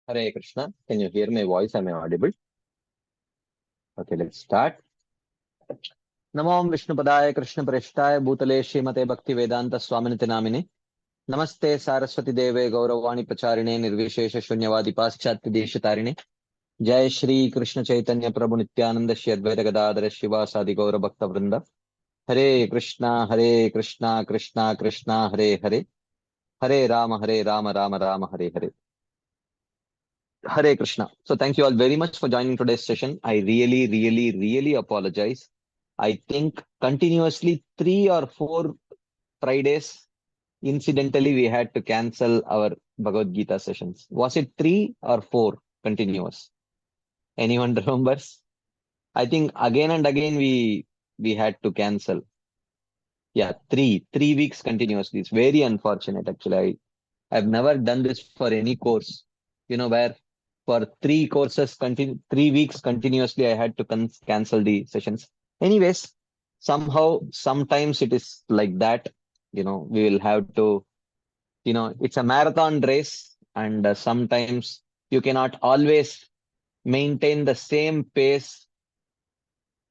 Hare Krishna. Can you hear my voice? Am I audible? Okay, let's start. Namo Vishnupadaya Krishna Preshthaya Bhutale Srimate Bhakti Vedanta Swaminiti Namine. Namaste Saraswati Deve Gauravani Pacharine Nirvishesha Shunyavadi Paschatya Deshatarine. Jai Shri Krishna Chaitanya Prabhu Nityananda Shri Advaita Gadadhara Shiva Sadi Gaura Bhakta Vrinda. Hare Krishna Krishna Krishna Hare Hare. Hare Rama Rama Hare Hare. Hare Krishna. So thank you all very much for joining today's session. I really apologize. I think continuously 3 or 4 Fridays, incidentally, we had to cancel our Bhagavad Gita sessions. Was it 3 or 4 continuous? Anyone remembers? I think again and again we had to cancel. Yeah, three weeks continuously. It's very unfortunate actually. I've never done this for any course, where for 3 weeks continuously, I had to cancel the sessions. Anyways, somehow, sometimes it is like that, we will have to, it's a marathon race, and sometimes you cannot always maintain the same pace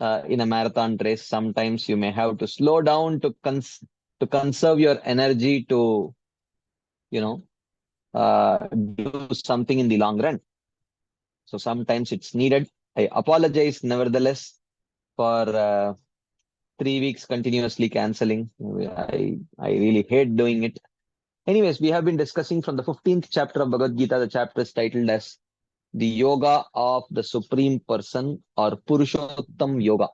in a marathon race. Sometimes you may have to slow down to conserve your energy to, you know, do something in the long run. So sometimes it's needed. I apologize nevertheless for 3 weeks continuously canceling. I really hate doing it. Anyways, we have been discussing from the 15th chapter of Bhagavad Gita. The chapter is titled as the Yoga of the Supreme Person, or Purushottam Yoga.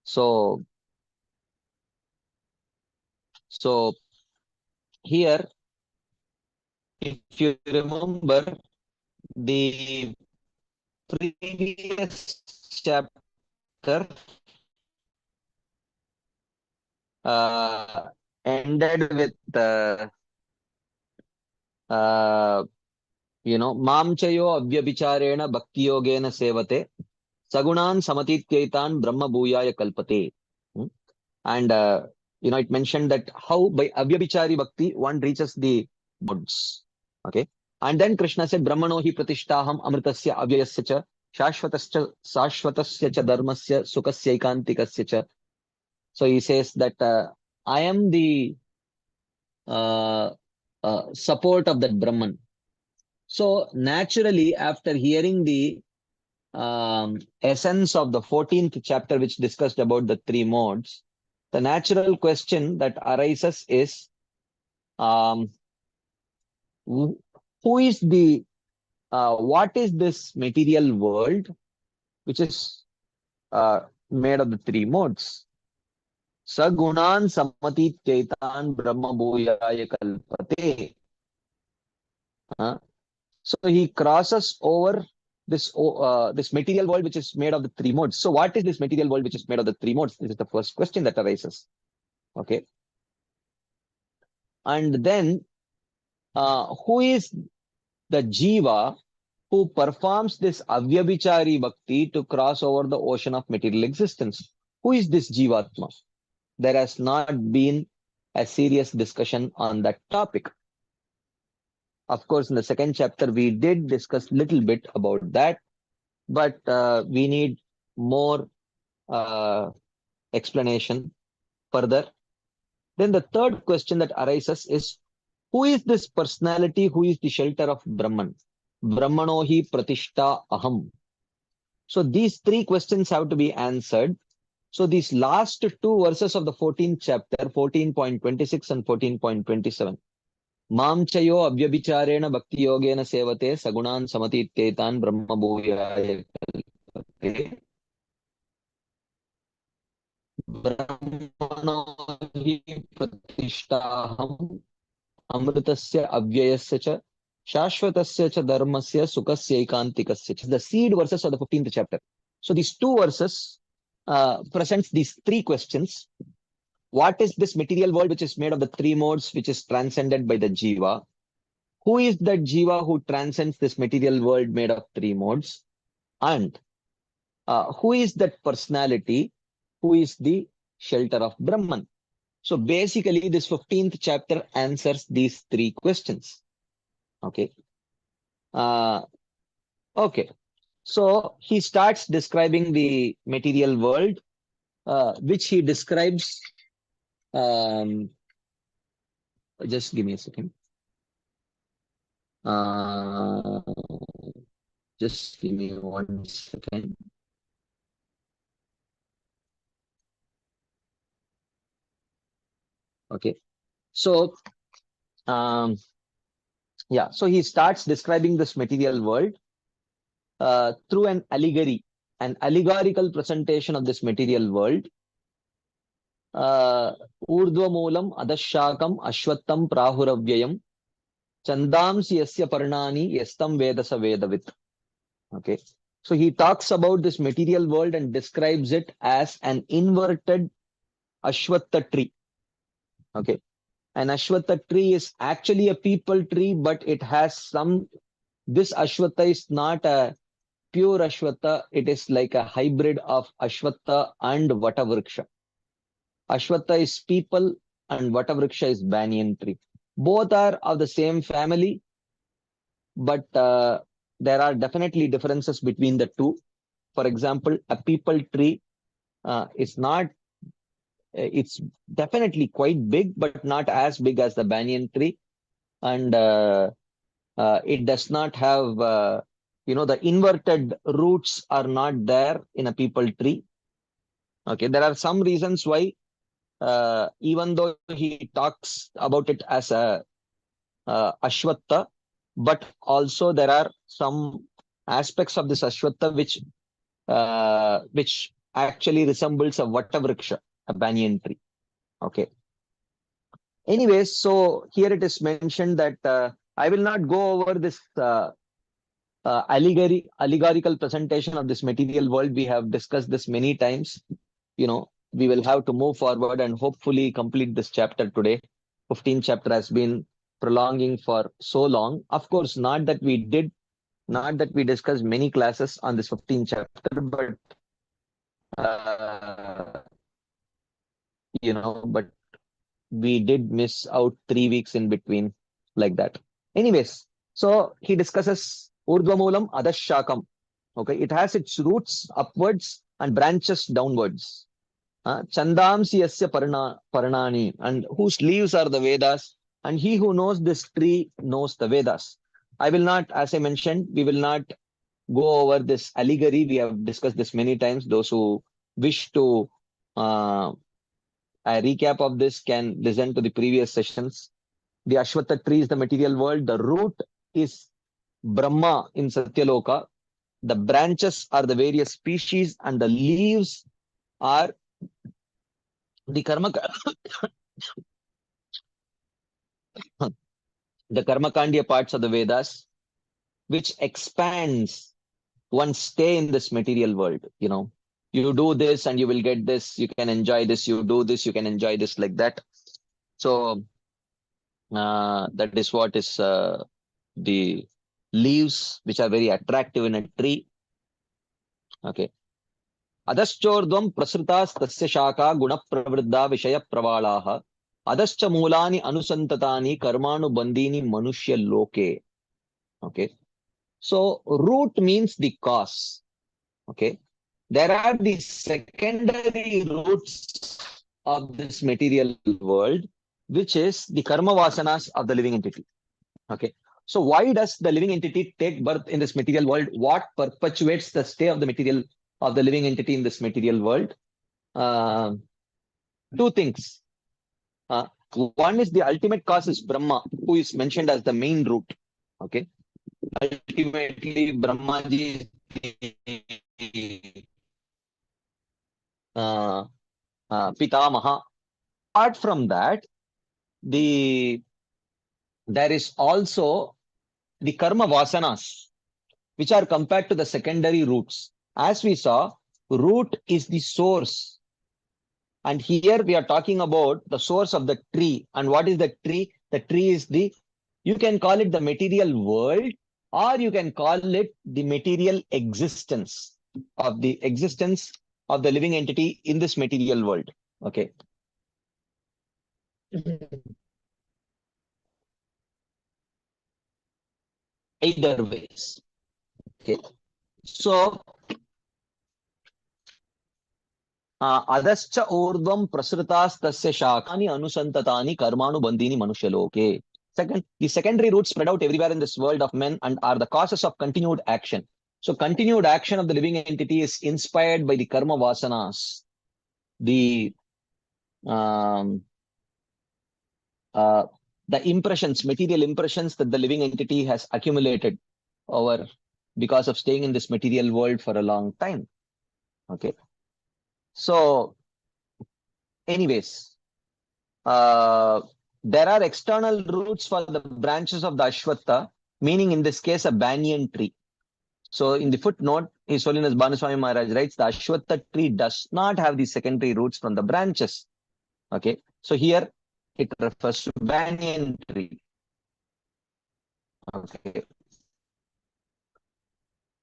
So here, if you remember the previous chapter, ended with Mam chayo avyabhicharena bhakti yogena sevate sagunan samatityaitan brahma bhuyaya kalpate. And it mentioned that how by avyabhichari bhakti one reaches the modes. Okay. And then Krishna said, Brahmano hi pratishtaham amritasya avyayasya cha shashvatasya cha dharmasya sukasya ikantikasya cha. So he says that I am the support of that Brahman. So naturally, after hearing the essence of the 14th chapter, which discussed about the 3 modes, the natural question that arises is, who is the, what is this material world, which is made of the 3 modes? Sagunan samatityaitan brahma bhuyaya kalpate. So he crosses over this material world which is made of the 3 modes. So what is this material world which is made of the 3 modes? This is the first question that arises. Okay. And then who is the jiva who performs this avyabhichari bhakti to cross over the ocean of material existence? Who is this jivatma? There has not been a serious discussion on that topic. Of course, in the 2nd chapter, we did discuss a little bit about that, but we need more explanation further. Then the 3rd question that arises is, who is this personality who is the shelter of Brahman? Brahmano hi pratishta aham. So these 3 questions have to be answered. So these last 2 verses of the 14th chapter, 14.26 and 14.27, Mam chayo avyabhicharena bhakti yogena sevate sagunan samatityaitan brahma bhuyaya kalpate. Brahmano hi pratishtaham amritasya avyayasya cha shashvatasya cha dharmasya sukasya ikantikasya cha. The seed verses of the 15th chapter. So these 2 verses presents these 3 questions. What is this material world which is made of the 3 modes, which is transcended by the jiva? Who is that jiva who transcends this material world made of 3 modes? And who is that personality who is the shelter of Brahman? So basically, this 15th chapter answers these 3 questions. Okay. Okay. So he starts describing the material world, which he describes. Just give me a second. Uh, just give me 1 second. Okay. So, yeah. So he starts describing this material world through an allegory, an allegorical presentation of this material world. Urdhvamulam adashakam ashwattam prahuravyayam chandamsi yasya parnani yastam vedasa vedavit. Okay. So he talks about this material world and describes it as an inverted ashwatta tree. Okay. An ashwatta tree is actually a people tree, but it has some. This ashwatta is not a pure ashwatta. It is like a hybrid of ashwatta and vatavriksha. Ashwatta is people and vatavriksha is banyan tree. Both are of the same family, but there are definitely differences between the two. For example, a people tree is not, it's definitely quite big, but not as big as the banyan tree. And it does not have, the inverted roots are not there in a people tree. Okay, there are some reasons why, even though he talks about it as a ashwatta, but also there are some aspects of this ashwatta which actually resembles a vatavriksha, a banyan tree. Okay. Anyways, so here it is mentioned that I will not go over this allegorical presentation of this material world. We have discussed this many times. We will have to move forward and hopefully complete this chapter today. 15th chapter has been prolonging for so long. Of course, not that we discussed many classes on this 15th chapter, but uh, but we did miss out 3 weeks in between, like that. Anyways, so he discusses Urdhvamulam Adashakam. Okay, it has its roots upwards and branches downwards. Chandamsi yasya paranani, and whose leaves are the Vedas, and he who knows this tree knows the Vedas. I will not, as I mentioned, we will not go over this allegory. We have discussed this many times. Those who wish to a recap of this can listen to the previous sessions. The Ashwatha tree is the material world. The root is Brahma in Satyaloka. The branches are the various species, and the leaves are the the Karmakandya parts of the Vedas, which expands one's stay in this material world. You do this and you will get this, you can enjoy this, you do this, you can enjoy this, like that. So that is what is the leaves, which are very attractive in a tree. Okay. Adaschordvam prasrutas tasya shaka guna pravriddha vishaya pravalaha adascha mulani anusantatani karmanu bandini manushya loke. Okay. So root means the cause. Okay. There are the secondary roots of this material world, which is the karma vasanas of the living entity. Okay. So why does the living entity take birth in this material world? What perpetuates the stay of the living entity in this material world? Two things. One is the ultimate cause is Brahma, who is mentioned as the main root. Okay. Ultimately, Brahmaji is Pitamaha. Apart from that, there is also the karma vasanas, which are compared to the secondary roots. As we saw, root is the source. And here we are talking about the source of the tree. And what is the tree? The tree is you can call it the material world, or you can call it the material existence of the living entity in this material world. Okay. either ways. Okay. So, adascha urdvam prasritas tasya shakani anusantatani karmanu bandini manushaloke. Second, the secondary roots spread out everywhere in this world of men and are the causes of continued action. So continued action of the living entity is inspired by the karma vasanas, the um, the impressions, material impressions that the living entity has accumulated over because of staying in this material world for a long time. Okay. So, anyways, there are external roots for the branches of the Ashwatha, meaning in this case a banyan tree. So, in the footnote, His Holiness Bhanuswami Maharaj writes the Ashwatha tree does not have the secondary roots from the branches. Okay. So, here it refers to banyan tree. Okay.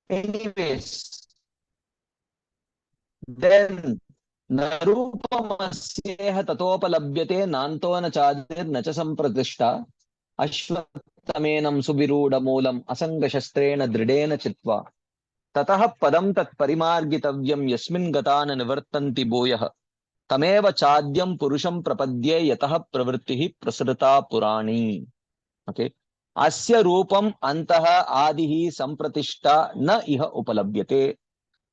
Anyways, then नरूपमस्येह ततोपलभ्यते नान्तो न चादिर्न च सम्प्रतिष्ठा अश्वत्थमेनं सुविरूढमूलम् असङ्गशस्त्रेण दृढेन चित्वा ततः पदं तत्परिमार्गितव्यं यस्मिन् गता न निवर्तन्ति भूयः तमेव चाद्यं पुरुषं प्रपद्ये यतः प्रवृत्तिः प्रसृता पुराणी. Okay. अस्य रूपम् अन्तः आदिः सम्प्रतिष्ठा न इह उपलभ्यते.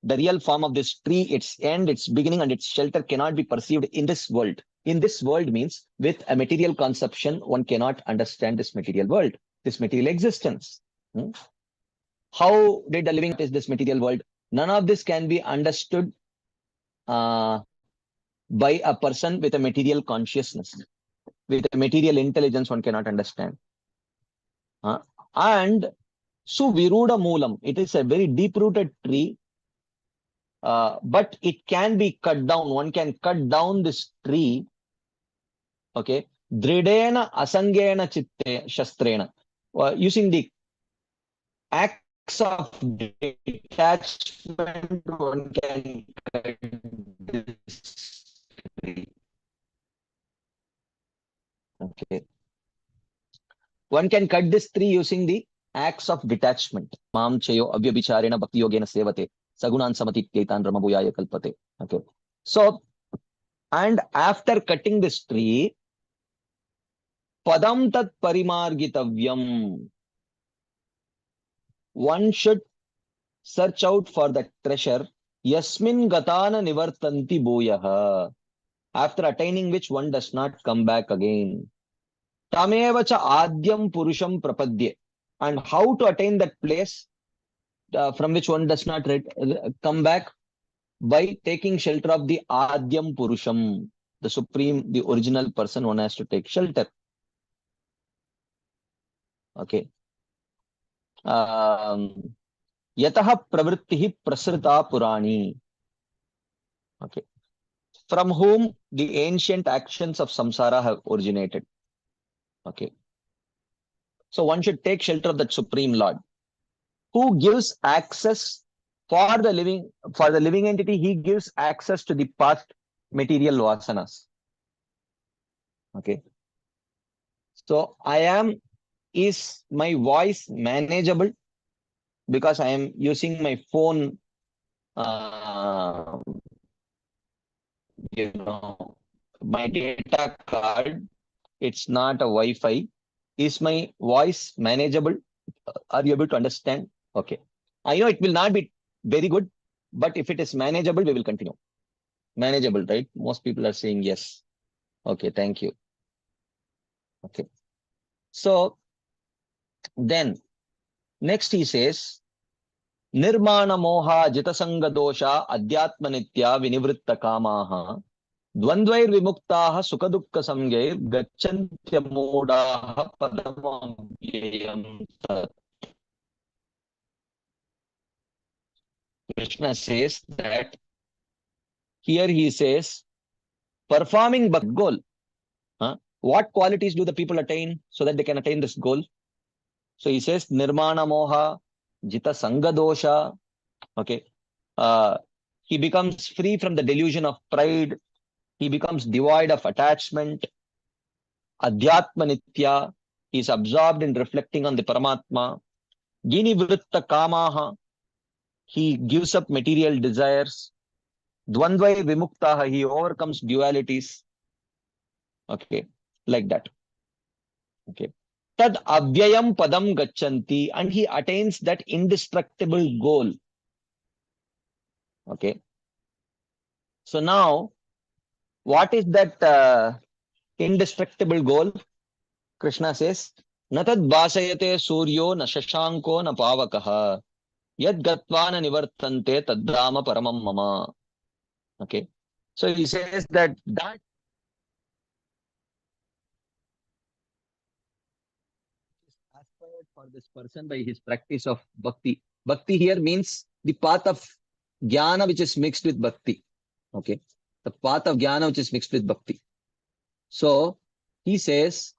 The real form of this tree, its end, its beginning, and its shelter cannot be perceived in this world. In this world means with a material conception, one cannot understand this material world, this material existence. How did the living is this material world? None of this can be understood by a person with a material consciousness. With a material intelligence, one cannot understand. And Suviruda Moolam, it is a very deep-rooted tree. But it can be cut down. One can cut down this tree. Okay. Dridena asangena chitte shastrena. Using the axe of detachment, one can cut this tree. Okay. One can cut this tree using the axe of detachment. Mam chayo avyabhicharena bhakti yogena sevate. Sagunan samatityetan ramabhuyaya kalpate. Okay. So, and after cutting this tree, padam tat parimargitavyam. One should search out for the treasure. Yasmin gatana nivartanti bhuyaha. After attaining which one does not come back again. Tameva cha adyam purusham prapadye. And how to attain that place from which one does not come back? By taking shelter of the Adyam Purusham, the supreme, the original person, one has to take shelter. Okay. Yataha pravrittihi prasrita purani. Okay. From whom the ancient actions of samsara have originated. Okay. So one should take shelter of that supreme Lord, who gives access for the living entity. He gives access to the past material vasanas. Okay. So is my voice manageable? Because I am using my phone, my data card. It's not a Wi-Fi. Is my voice manageable? Are you able to understand? Okay. I know it will not be very good, but if it is manageable, we will continue. Manageable, right? Most people are saying yes. Okay, thank you. Okay. So then next he says, Nirmana moha jitasanga dosha adhyatma nitya vinivritta kamaha dvandvair vimuktaha sukadukka samgair gacchantya modaha padamamvyayam tat. Krishna says that here he says, performing bhakti goal. What qualities do the people attain so that they can attain this goal? So he says, Nirmana moha, jita sanga dosha. Okay. He becomes free from the delusion of pride. He becomes devoid of attachment. Adhyatma nitya. He is absorbed in reflecting on the Paramatma. Gini vritta kamaha, he gives up material desires. Dvandvai vimuktaha, he overcomes dualities. Okay, like that. Okay. Tad avyayam padam gachanti, and he attains that indestructible goal. Okay. So now, what is that indestructible goal? Krishna says, Natad vasayate suryo na shashanko na pavakaha yad gatva na nivartante taddhama paramam mama. Okay. So he says that is aspired for this person by his practice of bhakti. Bhakti here means the path of jnana which is mixed with bhakti. Okay. The path of jnana which is mixed with bhakti. So he says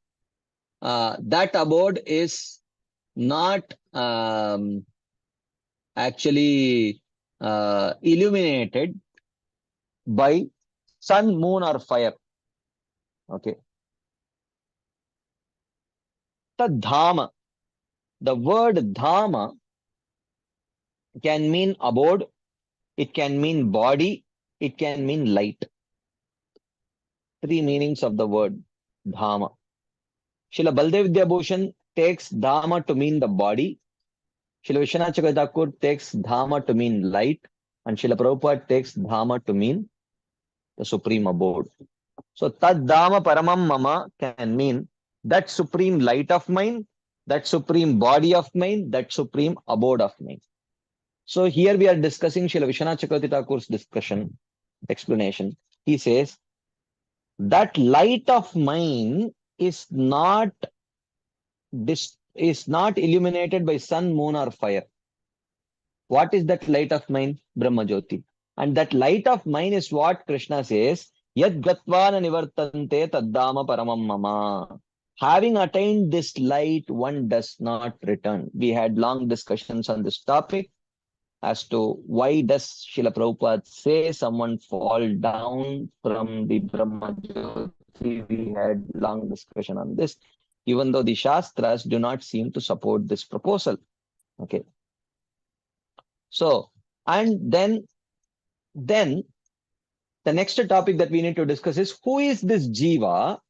that abode is not actually illuminated by sun, moon, or fire. Okay. The dhama, the word dhama can mean abode, it can mean body, it can mean light. Three meanings of the word dhama. Srila Baldev Vidyabhushan takes dhama to mean the body. Srila Vishwanath Chakravarti Thakur takes dhama to mean light. And Srila Prabhupada takes dhama to mean the supreme abode. So tad dhama paramam mama can mean that supreme light of mine, that supreme body of mine, that supreme abode of mine. So here we are discussing Srila Vishwanath Chakravarti Thakur's discussion, explanation. He says, that light of mine is not illuminated by sun, moon, or fire. What is that light of mine? Brahma Jyoti. And that light of mine is what Krishna says, Yad gatvana nivartante taddama paramam mama. Having attained this light, one does not return. We had long discussions on this topic as to why does Srila Prabhupada say someone fall down from the Brahma Jyoti. We had long discussion on this, even though the Shastras do not seem to support this proposal. Okay. So, and then the next topic that we need to discuss is, who is this Jiva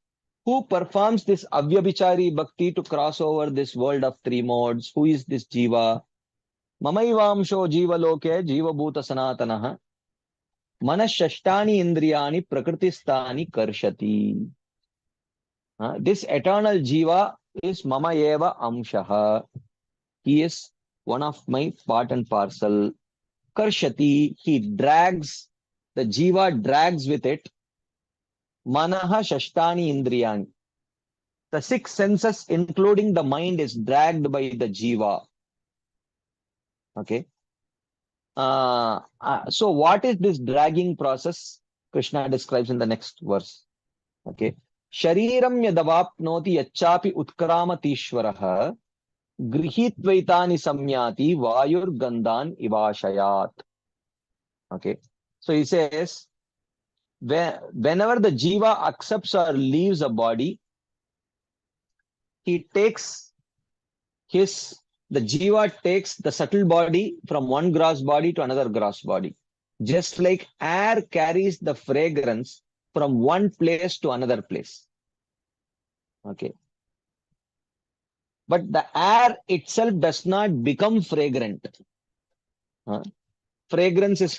who performs this Avyabhichari Bhakti to cross over this world of three modes? Who is this Jiva? Mamaivamsho Jiva Loke Jiva Bhuta Sanatanaha Manashashtani Indriyani Prakristani Karshati. This eternal Jiva is Mama Eva Amshaha. He is one of my part and parcel. Karshati, he drags, the Jiva drags with it. Manaha Shashtani Indriyani. The six senses, including the mind, is dragged by the Jiva. Okay. So what is this dragging process? Krishna describes in the next verse. Okay. Shariram yadavapnoti yachapi utkramatishvaraha grihitvaitani samyati vayur gandan ivashayat. Okay. So he says, whenever the Jiva accepts or leaves a body, he takes the Jiva takes the subtle body from one gross body to another gross body. Just like air carries the fragrance from one place to another place. Okay. But the air itself does not become fragrant. Fragrance is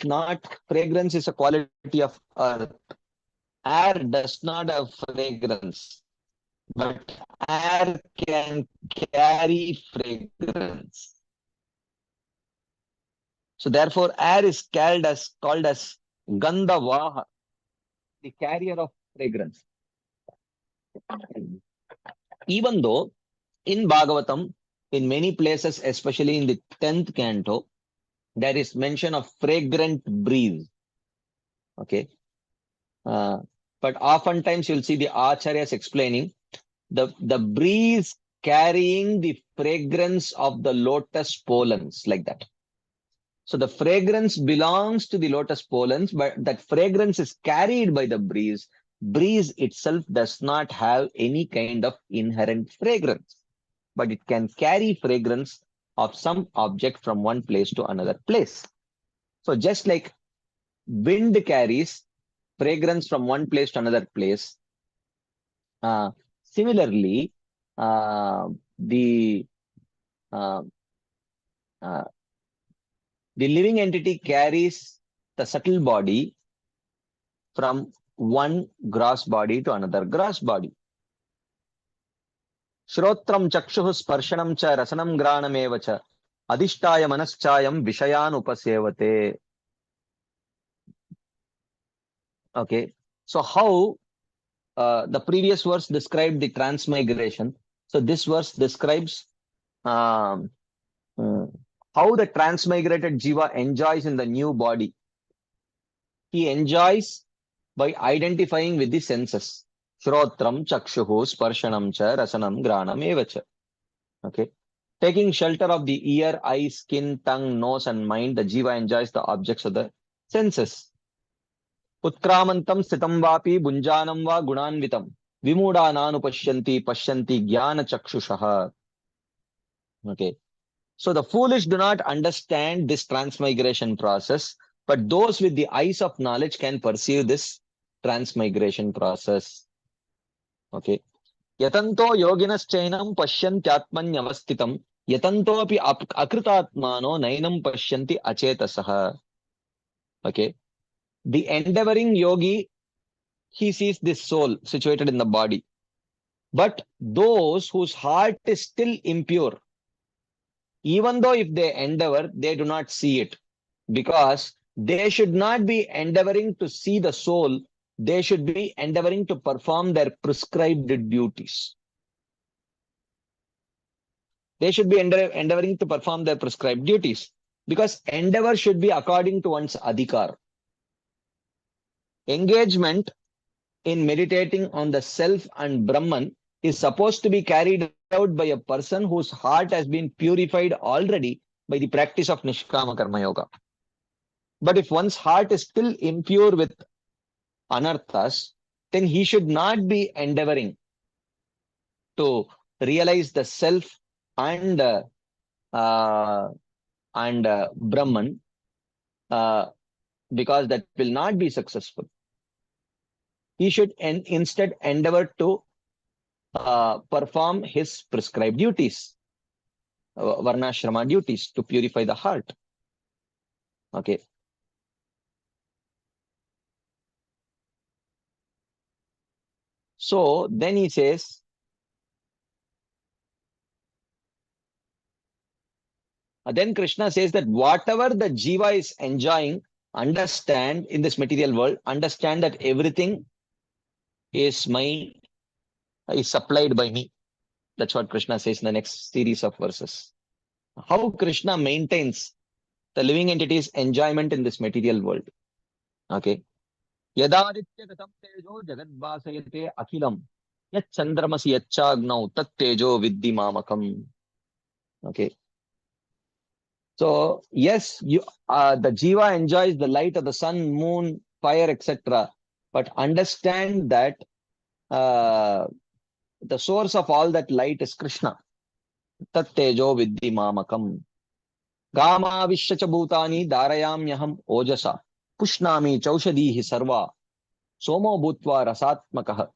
a quality of earth. Air does not have fragrance, but air can carry fragrance. So therefore, air is called as Gandhavaha, the carrier of fragrance. Even though in Bhagavatam, in many places, especially in the 10th canto, there is mention of fragrant breeze. Okay. But oftentimes you'll see the Acharyas explaining the breeze carrying the fragrance of the lotus pollens, like that. So the fragrance belongs to the lotus pollens, but that fragrance is carried by the breeze. Breeze itself does not have any kind of inherent fragrance, but it can carry fragrance of some object from one place to another place. So just like wind carries fragrance from one place to another place, similarly, the uh, uh, the living entity carries the subtle body from one gross body to another gross body. Shrotram chakshuh sparshanam cha rasanam granameva cha adhishtaya manaschayam vishayan upasevate. Okay. So how the previous verse described the transmigration. So this verse describes um, how the transmigrated jiva enjoys in the new body. He enjoys by identifying with the senses. Shrotram, chakshuhu, sparshanam cha, rasanam, granam, evacha. Okay. Taking shelter of the ear, eye, skin, tongue, nose, and mind, the jiva enjoys the objects of the senses. Utkramantam stitam vapi bunjanam va gunanvitam. Vimudana pashyanti pashyanti jnana chakshushaha. Okay. So the foolish do not understand this transmigration process, but those with the eyes of knowledge can perceive this transmigration process. Okay. Yatanto yoginaschainam pashyantyatmanyavastitam yatanto api akritatmano nainam pashyanti achetasaha. Okay. The endeavoring yogi, he sees this soul situated in the body. But those whose heart is still impure, even though if they endeavor, they do not see it, because they should not be endeavoring to see the soul. They should be endeavoring to perform their prescribed duties. They should be endeavoring to perform their prescribed duties, because endeavor should be according to one's adhikar. Engagement in meditating on the self and Brahman is supposed to be carried out by a person whose heart has been purified already by the practice of Nishkama Karma Yoga. But if one's heart is still impure with anarthas, then he should not be endeavoring to realize the self and Brahman, because that will not be successful. He should instead endeavor to perform his prescribed duties, varnashrama duties, to purify the heart. Okay. So then he says, then Krishna says that whatever the jiva is enjoying, understand in this material world, understand that everything is supplied by me. That's what Krishna says in the next series of verses. How Krishna maintains the living entity's enjoyment in this material world. Okay. Yadaditya gatam tejo jagadvasayate akhilam yat chandramasi yachchagnau tat tejo viddhi mamakam. Okay. So yes, the jiva enjoys the light of the sun, moon, fire, etc. But understand that the source of all that light is Krishna. Tat tejo viddhi mamakam. Gama vishyacha bhutani darayamyaham ojasa. Pushnami chaushadihi sarva. Somo bhutva rasatmakah.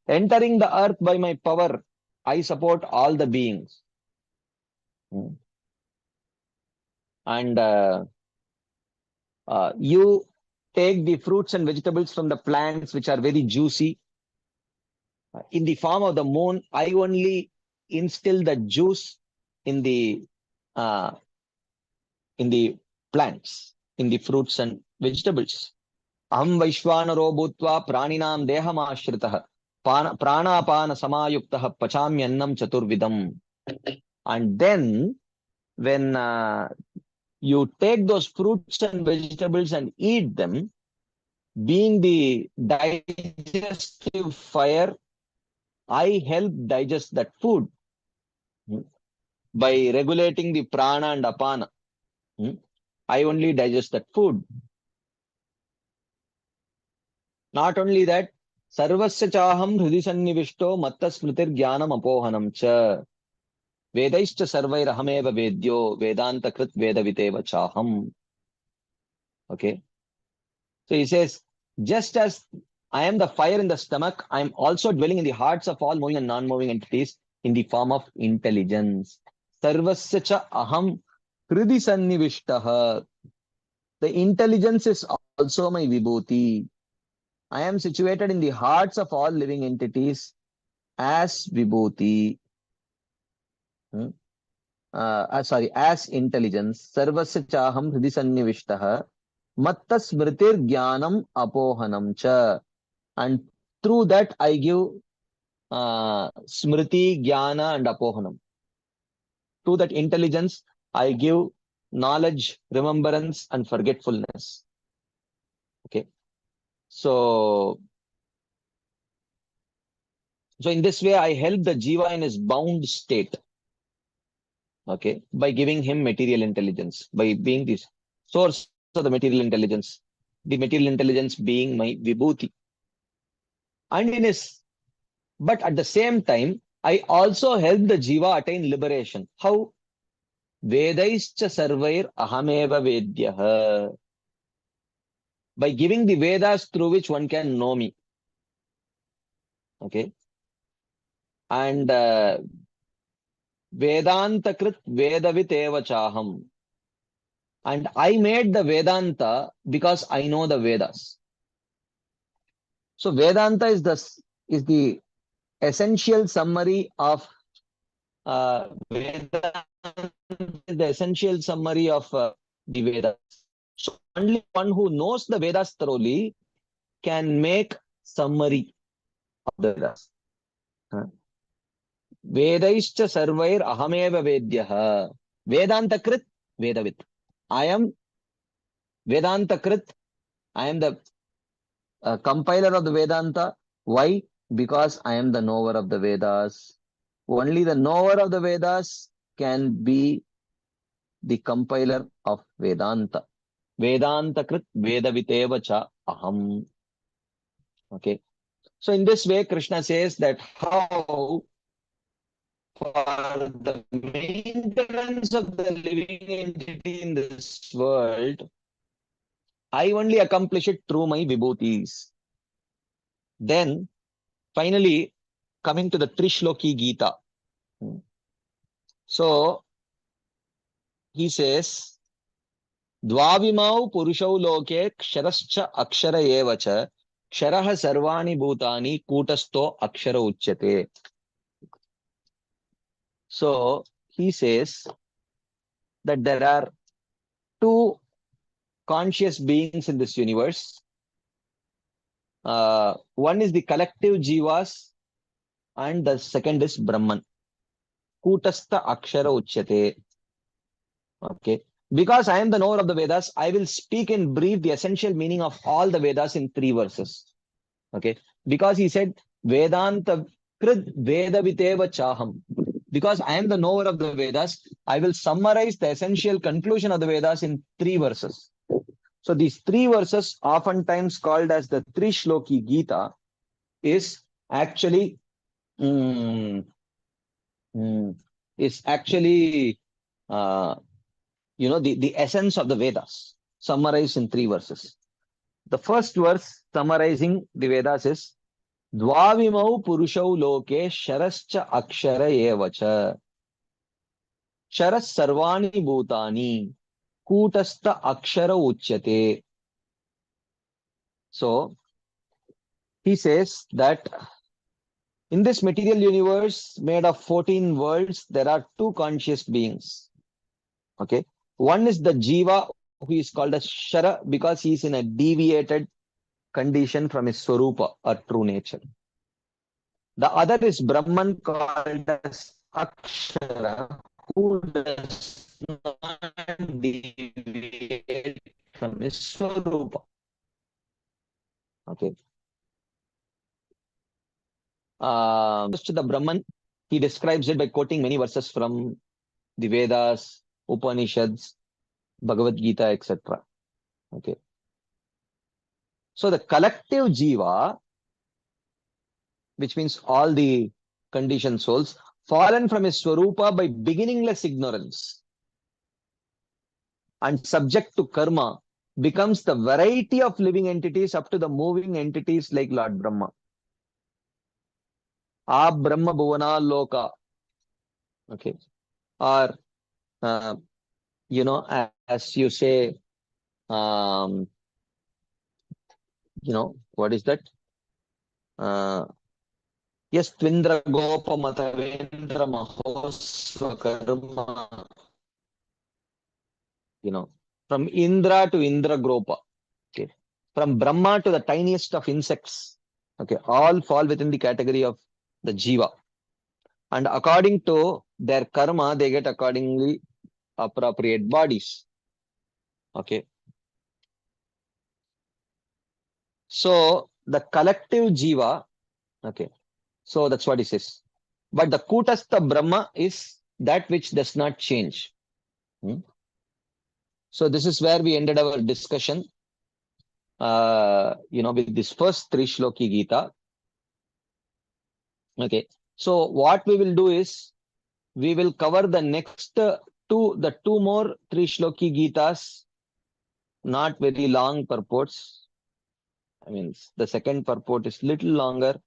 Entering the earth by my power, I support all the beings. And you take the fruits and vegetables from the plants which are very juicy. In the form of the moon, I only instill the juice in the plants, in the fruits and vegetables. Aham Vaishvanaro bhutva praninam deham ashritah pranapana samayuktah pachamyannam chaturvidam. And then when you take those fruits and vegetables and eat them, being the digestive fire, I help digest that food by regulating the prana and apana. I only digest that food. Not only that, sarvasya chaham hridi sannivishto matta smritir jnanam apohanam cha. Vedaischa sarvairahameva vedyo Vedanta krit vedaviteva chaham. Okay. So he says, just as I am the fire in the stomach, I am also dwelling in the hearts of all moving and non-moving entities in the form of intelligence. Sarvasya cha aham hridi sannivishtaha. The intelligence is also my vibhuti. I am situated in the hearts of all living entities as vibhuti. As intelligence. Sarvasya chaham hridi sannivishtaha. Matta smritir jnanam apohanam cha. And through that I give smriti, jnana and apohanam. Through that intelligence, I give knowledge, remembrance and forgetfulness. Okay. So in this way, I help the jiva in his bound state. Okay. By giving him material intelligence, by being the source of the material intelligence being my vibhuti. And but at the same time, I also help the jiva attain liberation. How? Vedaischa sarvair ahameva vedyah. By giving the Vedas through which one can know me. Okay. And Vedanta krit vedavit eva chaham. And I made the Vedanta because I know the Vedas. So Vedanta is the essential summary of Vedanta is the essential summary of the Vedas. So only one who knows the Vedas thoroughly can make summary of the Vedas. Vedaischa sarvair ahameva vedyah. Vedanta krit vedavit. I am Vedanta krit. I am the compiler of the Vedanta. Why? Because I am the knower of the Vedas. Only the knower of the Vedas can be the compiler of Vedanta. Vedanta krit vedaviteva cha aham. Okay. So in this way, Krishna says that how for the maintenance of the living entity in this world, I only accomplish it through my vibhutis. Then, finally, coming to the Trishloki Gita. So, he says, Dvavimau purushau loke ksharascha akshara evacha ksharaha sarvani bhutani kutasto akshara uchyate. So, he says that there are two conscious beings in this universe. One is the collective jivas and the second is Brahman. Kutastha akshara uchyate. Okay. Because I am the knower of the Vedas, I will speak in brief the essential meaning of all the Vedas in 3 verses. Okay. Because he said, Vedanta krit vedaviteva chaham. Because I am the knower of the Vedas, I will summarize the essential conclusion of the Vedas in 3 verses. So these 3 verses, oftentimes called as the Trishloki Gita, is actually the essence of the Vedas, summarized in 3 verses. The first verse summarizing the Vedas is Dvavimau purushau loke sharascha akshara evacha sharas sarvani bhutani kutastha akshara uchyate. So he says that in this material universe made of 14 worlds, there are 2 conscious beings. Okay. One is the Jiva, who is called as Shara because he is in a deviated condition from his Swarupa or true nature. The other is Brahman called as Akshara, who does not deviate from his Swarupa. Okay. To the Brahman, he describes it by quoting many verses from the Vedas, Upanishads, Bhagavad Gita, etc. Okay. So the collective jiva, which means all the conditioned souls, fallen from his Swarupa by beginningless ignorance and subject to karma, becomes the variety of living entities up to the moving entities like Lord Brahma. A Brahma Bhuvana Loka. Okay. Or, as you say, what is that? Yes, Twindra Gopa Matavendra Mahosva Karma. From Indra to Indra Gopa. Okay. From Brahma to the tiniest of insects. Okay. All fall within the category of the Jiva. And according to their karma, they get accordingly appropriate bodies. Okay. So the collective Jiva, okay. So that's what he says. But the Kutastha Brahma is that which does not change. So this is where we ended our discussion, with this first three Shloki Gita. Okay. So what we will do is, we will cover the next two more three Shloki Gitas, not very long purports. I mean, the second purport is little longer.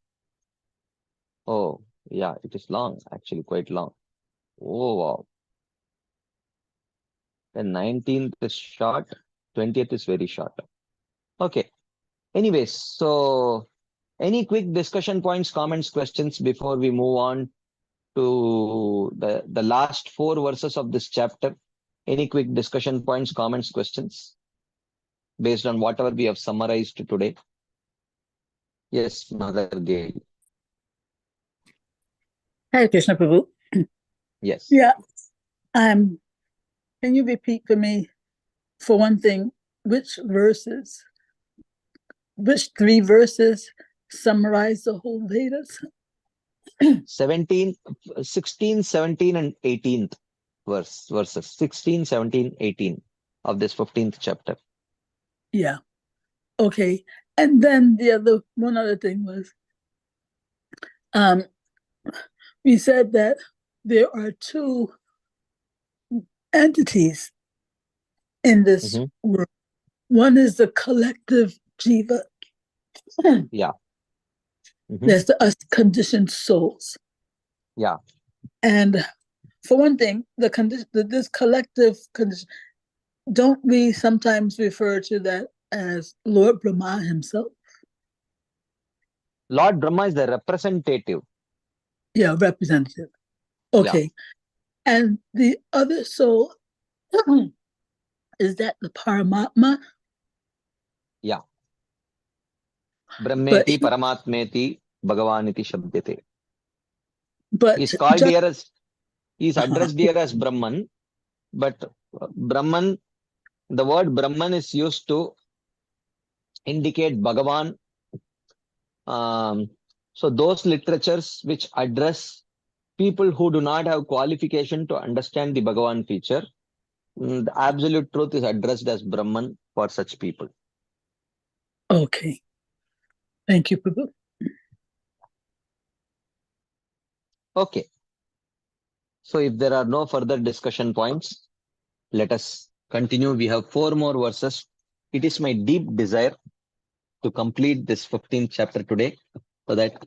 Oh, yeah, it is long, actually quite long. Oh, wow. The 19th is short, 20th is very short. Okay. Anyways, so any quick discussion points, comments, questions before we move on to the last four verses of this chapter? Any quick discussion points, comments, questions based on whatever we have summarized today? Yes, Mother Gail. Hare Krishna Prabhu. Yes. Yeah. Can you repeat for me, for one thing, which three verses summarize the whole Vedas? 16, 17, and 18th verses. 16, 17, 18 of this 15th chapter. Yeah. Okay. And then one other thing was, we said that there are two entities in this world. One is the collective Jiva. Yeah. That's the us conditioned souls. Yeah. And for one thing, this collective condition, don't we sometimes refer to that as Lord Brahma himself? Lord Brahma is the representative. Yeah, representative. Okay. Yeah. And the other soul, is that the Paramatma? Yeah. Brahmeti Paramatmeti Bhagavaniti Shabdete. But he's called here as, he's addressed here as Brahman, but Brahman, the word Brahman is used to indicate Bhagavan. So those literatures which address people who do not have qualification to understand the Bhagavan feature, the absolute truth is addressed as Brahman for such people. Okay. Thank you, Prabhu. Okay. So if there are no further discussion points, let us continue. We have 4 more verses. It is my deep desire to complete this 15th chapter today, so that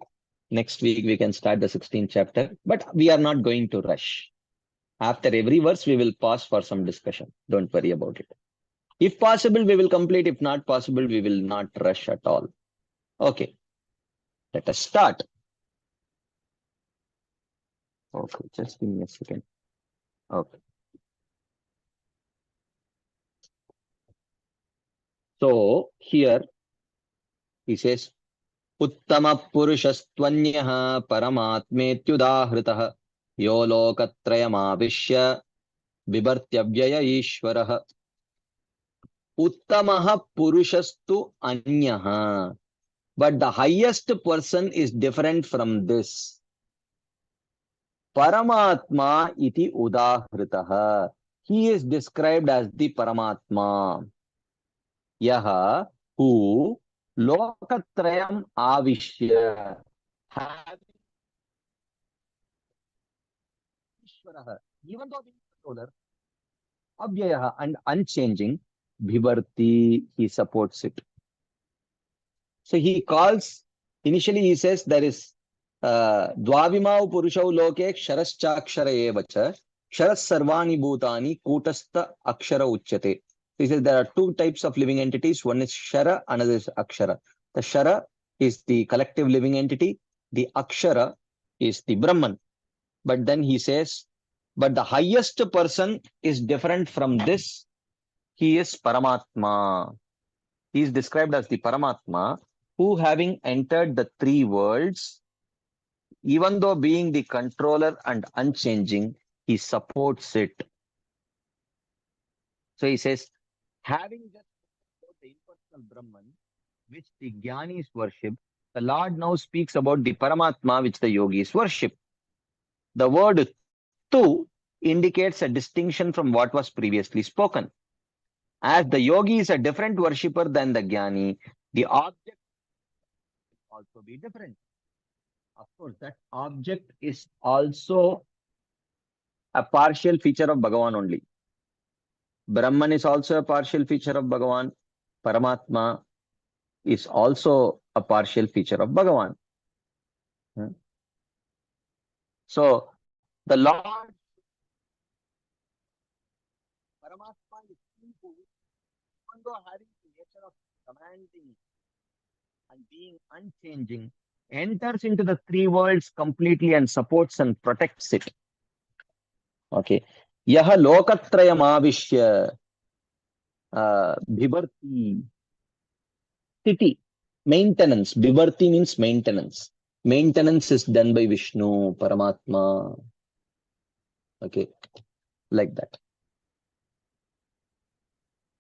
next week we can start the 16th chapter. But we are not going to rush. After every verse, we will pause for some discussion. Don't worry about it. If possible, we will complete. If not possible, we will not rush at all. Okay. Let us start. Okay, just give me a second. Okay. So here he says, Uttama Purushastvanyah Paramatmetyudahritah Yo Lokatrayamavishya Vibhartyavyaya Ishwarah. Uttamaha Purushastu Anyaha. But the highest person is different from this. Paramatma iti udahritah. He is described as the Paramatma. Yaha, who Lokatrayam Avishya. Ishvaraha, even though being controller, Abhyaya and unchanging, Bhivarti, he supports it. So he calls, initially he says there is Dvavimau Purushau Loke Ksharascha Evacha Ksharas Sarvani Bhutani Kutastha Akshara Uchyate. He says there are two types of living entities. One is Shara, another is Akshara. The Shara is the collective living entity. The Akshara is the Brahman. But then he says, but the highest person is different from this. He is Paramatma. He is described as the Paramatma, who having entered the three worlds, even though being the controller and unchanging, he supports it. So he says, having just about the impersonal Brahman, which the Jnanis worship, the Lord now speaks about the Paramatma, which the yogis worship. The word tu indicates a distinction from what was previously spoken. As the yogi is a different worshipper than the Jnani, the object will also be different. Of course, that object is also a partial feature of Bhagavan only. Brahman is also a partial feature of Bhagavan. Paramatma is also a partial feature of Bhagavan. So, the Lord, Paramatma is he who, even though having the nature of commanding and being unchanging, enters into the three worlds completely and supports and protects it. Okay. Yaha lokatrayam avishya bhivarti titi. Maintenance. Bhivarti means maintenance. Maintenance is done by Vishnu, Paramatma. Okay. Like that.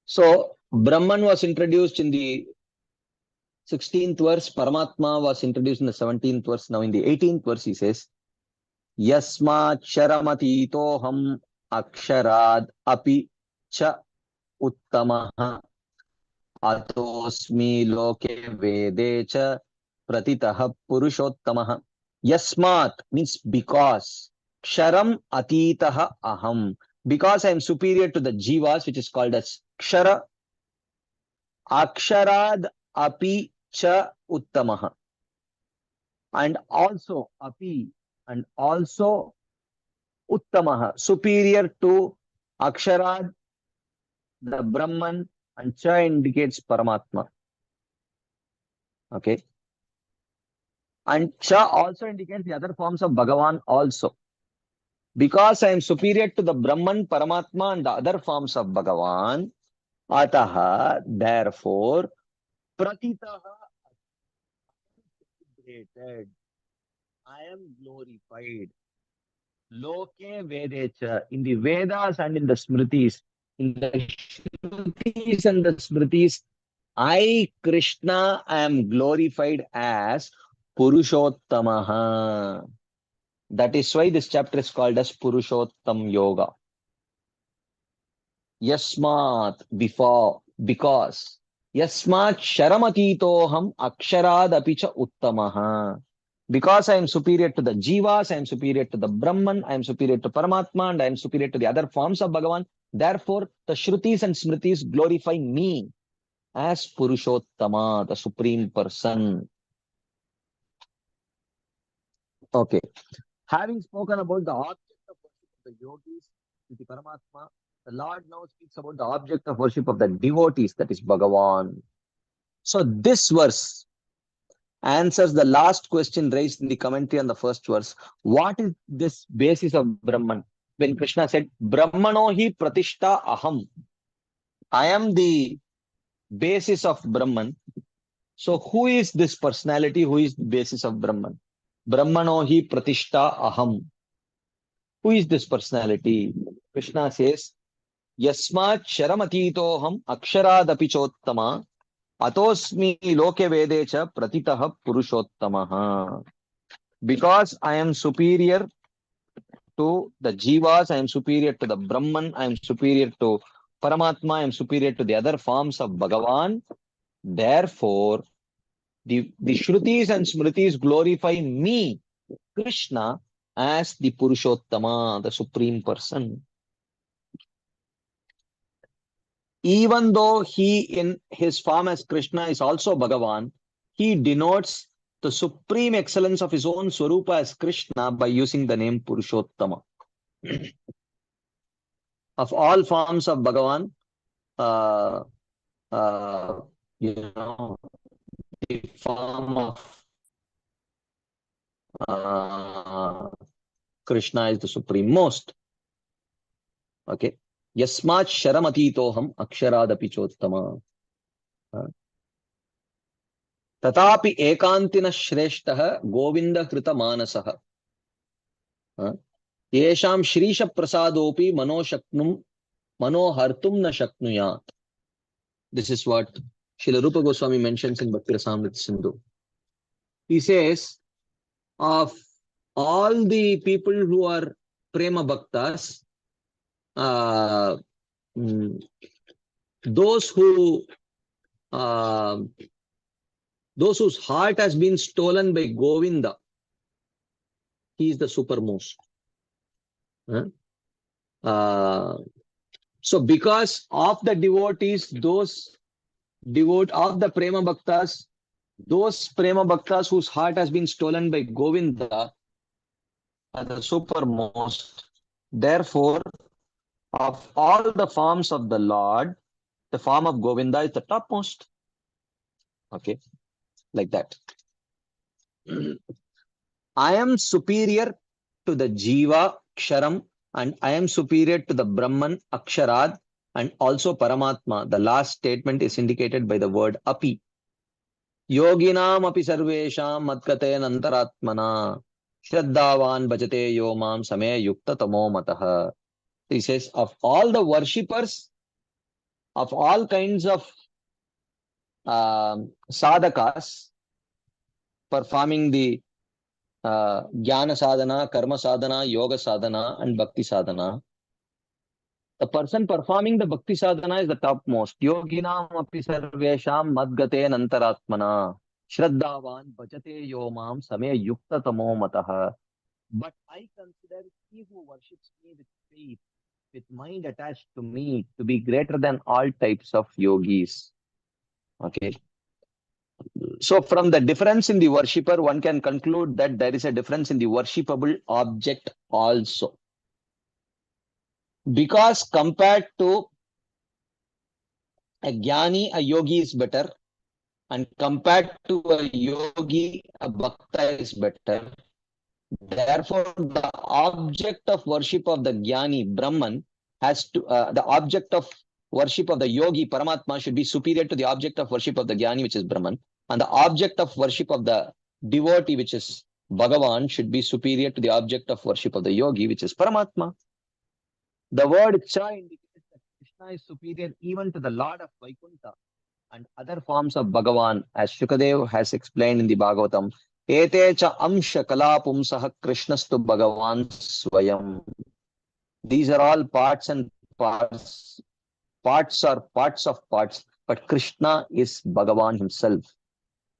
So, Brahman was introduced in the 16th verse. Paramatma was introduced in the 17th verse. Now, in the 18th verse, he says, Yasmat Sharamatitoham Aksharad Api Cha Uttamaha Atosmi Loke Vede Cha Pratitaha Purushottamaha. Yasmat means because. Ksharam Atitaha Aham. Because I am superior to the Jivas, which is called as Kshara. Aksharad Api Cha Uttamaha. And also Api and also Uttamaha, superior to Aksharad, the Brahman, and Cha indicates Paramatma. Okay. And Cha also indicates the other forms of Bhagavan also. Because I am superior to the Brahman, Paramatma, and the other forms of Bhagavan, Ataha, therefore, Pratitaha, celebrated. I am glorified. Loke Vedecha, in the Vedas and in the Smritis, in the Shrutis and the Smritis, I, Krishna, am glorified as Purushottamaha. That is why this chapter is called as Purushottam Yoga. Yasmat, before, because. Yasmat Sharamatitoham Aksharad Apicha Uttamaha. Because I am superior to the Jivas, I am superior to the Brahman, I am superior to Paramatma, and I am superior to the other forms of Bhagavan. Therefore, the Shrutis and Smritis glorify me as Purushottama, the Supreme Person. Okay. Having spoken about the object of worship of the yogis, the Paramatma, the Lord now speaks about the object of worship of the devotees, that is Bhagavan. So this verse answers the last question raised in the commentary on the first verse. What is this basis of Brahman? When Krishna said, Brahmano hi pratishta aham. I am the basis of Brahman. So who is this personality? Who is the basis of Brahman? Brahmano hi pratishta aham. Who is this personality? Krishna says, Yasmat Sharamatitoham Aksharadapi Chottama Atosmi Loke Vedecha Pratitaha Purushottamaha. Because I am superior to the Jivas, I am superior to the Brahman, I am superior to Paramatma, I am superior to the other forms of Bhagavan. Therefore, the Shrutis and Smritis glorify me, Krishna, as the Purushottama, the Supreme Person. Even though he in his form as Krishna is also Bhagavan, he denotes the supreme excellence of his own Swarupa as Krishna by using the name Purushottama. Of all forms of Bhagavan, uh, you know, the form of Krishna is the supreme most. Okay. Yasmat Sharamatitoham Aksharadapi Chottama. Tatapi Ekantina Shrestha Govinda Krita Manasah. Yesham Shrisha Prasadopi Manoshaknum Manohartum na Shaknuyat. This is what Srila Rupa Goswami mentions in Bhakti Rasamrita Sindhu. He says, of all the people who are Prema Bhaktas, those whose heart has been stolen by Govinda, he is the supermost. So because of the devotees, of the Prema Bhaktas, those Prema Bhaktas whose heart has been stolen by Govinda are the supermost. Therefore, of all the forms of the Lord, the form of Govinda is the topmost. Okay, like that. I am superior to the Jiva, Ksharam, and I am superior to the Brahman, Aksharad, and also Paramatma. The last statement is indicated by the word Api. Yoginam api sarvesham matkate nantaratmana shraddhavan bhajate yo mam same yukta tamo matah. He says, of all the worshippers, of all kinds of sadhakas performing the jnana sadhana, karma sadhana, yoga sadhana, and bhakti sadhana, the person performing the bhakti sadhana is the topmost. Yoginam api sarvesham madgate nantaratmana shraddhavan bhajate yo mam same yukta tamo matah. But I consider he who worships me with faith, with mind attached to me, to be greater than all types of yogis. Okay. So from the difference in the worshipper, one can conclude that there is a difference in the worshipable object also. Because compared to a jnani, a yogi is better, and compared to a yogi, a bhakta is better. Therefore, the object of worship of the jnani, Brahman, has to, the object of worship of the yogi, Paramatma, should be superior to the object of worship of the jnani, which is Brahman. And the object of worship of the devotee, which is Bhagavan, should be superior to the object of worship of the yogi, which is Paramatma. The word Cha indicates that Krishna is superior even to the Lord of Vaikuntha and other forms of Bhagavan, as Shukadev has explained in the Bhagavatam. Ete cha amsha kalapumsah Krishnastu Bhagavan Swayam. These are all parts and parts. Parts are parts of parts, but Krishna is Bhagavan himself.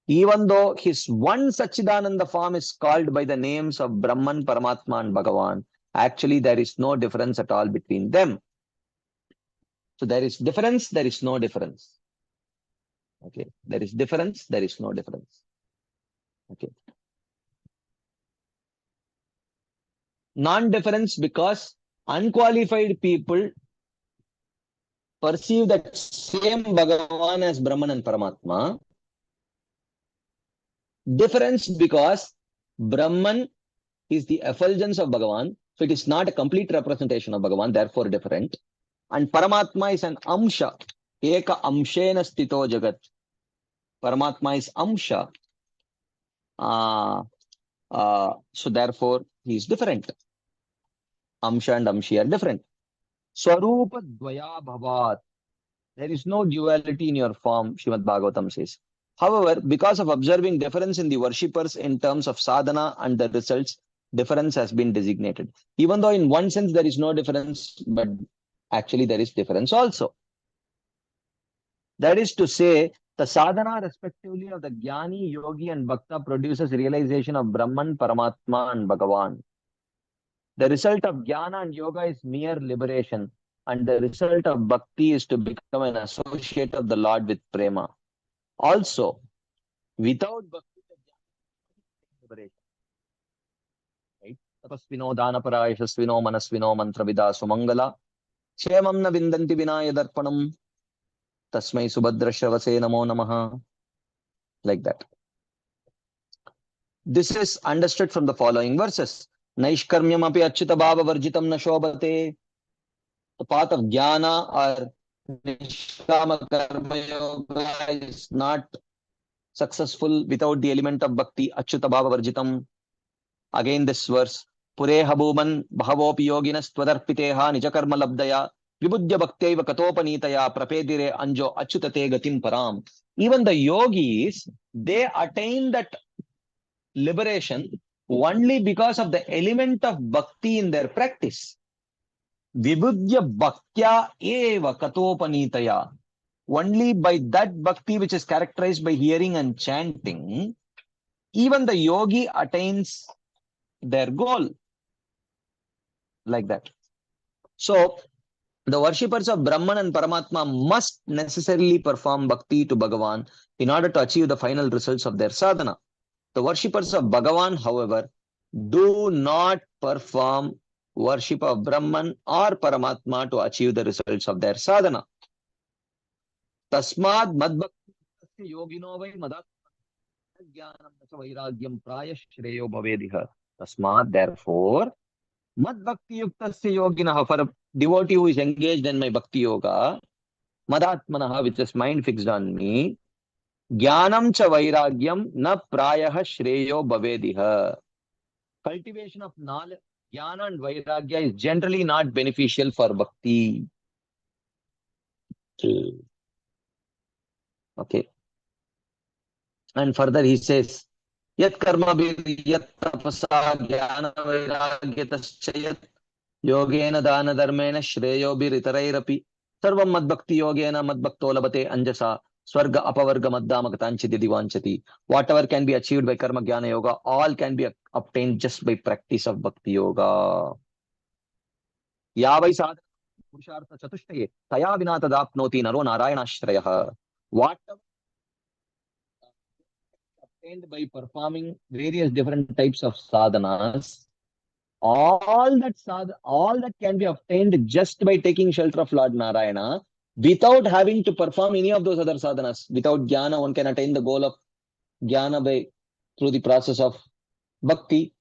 Even though his one Sachidananda form is called by the names of Brahman, Paramatma, and Bhagavan, actually there is no difference at all between them. So there is difference, there is no difference. Okay, there is difference, there is no difference. Okay. Non-difference because unqualified people perceive that same Bhagavan as Brahman and Paramatma. Difference because Brahman is the effulgence of Bhagavan, so it is not a complete representation of Bhagavan, therefore different. And Paramatma is an Amsha, Eka Amshena Stito Jagat. Paramatma is Amsha. So therefore he is different. Amsha and Amshi are different. Swarupa Dvaya Bhavat. There is no duality in your form, Srimad Bhagavatam says. However, because of observing difference in the worshippers in terms of sadhana and the results, difference has been designated. Even though in one sense there is no difference, but actually there is difference also. That is to say, the sadhana respectively of the jnani, yogi and bhakta produces realization of Brahman, Paramatma and Bhagavan. The result of jnana and yoga is mere liberation, and the result of bhakti is to become an associate of the Lord with prema. Also, without bhakti, the jnana is liberation. Right? Tapasvino, danapara, yashasvino, manasvino, mantravida, sumangala. Kshemam na vindanti vinaya darpanam. Tasmai subhadra shravase namo namaha. Like that. This is understood from the following verses. Naishkarmyam api achyuta bhava varjitam na shobhate. The path of jnana or nishkama karma yoga is not successful without the element of bhakti. Achyuta bhava varjitam. Again this verse. Pure habhuman bhavopi yoginas tvadarpiteha nijakarma labdaya vibudya bhaktaiva katopanitaya prapedire anjo achyutate gatim param. Even the yogis, they attain that liberation only because of the element of bhakti in their practice. Vibudya bhaktya eva katopanitaya. Only by that bhakti which is characterized by hearing and chanting, even the yogi attains their goal. Like that. So, the worshippers of Brahman and Paramatma must necessarily perform bhakti to Bhagavan in order to achieve the final results of their sadhana. The worshippers of Bhagavan, however, do not perform worship of Brahman or Paramatma to achieve the results of their sadhana. Tasmad madbhakti yogino vai madat jnanam nacha vairagyam praya shreyo bhavediha. Tasmad, therefore, madbhakti yuktasya yoginaha, for a devotee who is engaged in my bhakti yoga, madatmanaha, which is mind fixed on me, jnanam cha vairagyam na prayaha shreyo bhavediha. Cultivation of knowledge, jnana and vairagya is generally not beneficial for bhakti. Okay. And further he says, yat karma yat tapasa jnana vairagyatascha yogena dana dharmena shreyo biritarairapi sarvam madbhakti yogena madbhakto labate anjasa swarga apavarga maddama gatanchiti divanchati. Whatever can be achieved by karma jnana yoga, all can be obtained just by practice of bhakti yoga. Yavai sadhana purushartha chatushthaye taya vina tadapnoti naro narayanashrayah. Whatever obtained by performing various different types of sadhanas, all that can be obtained just by taking shelter of Lord Narayana without having to perform any of those other sadhanas. Without jnana, one can attain the goal of jnana through the process of bhakti.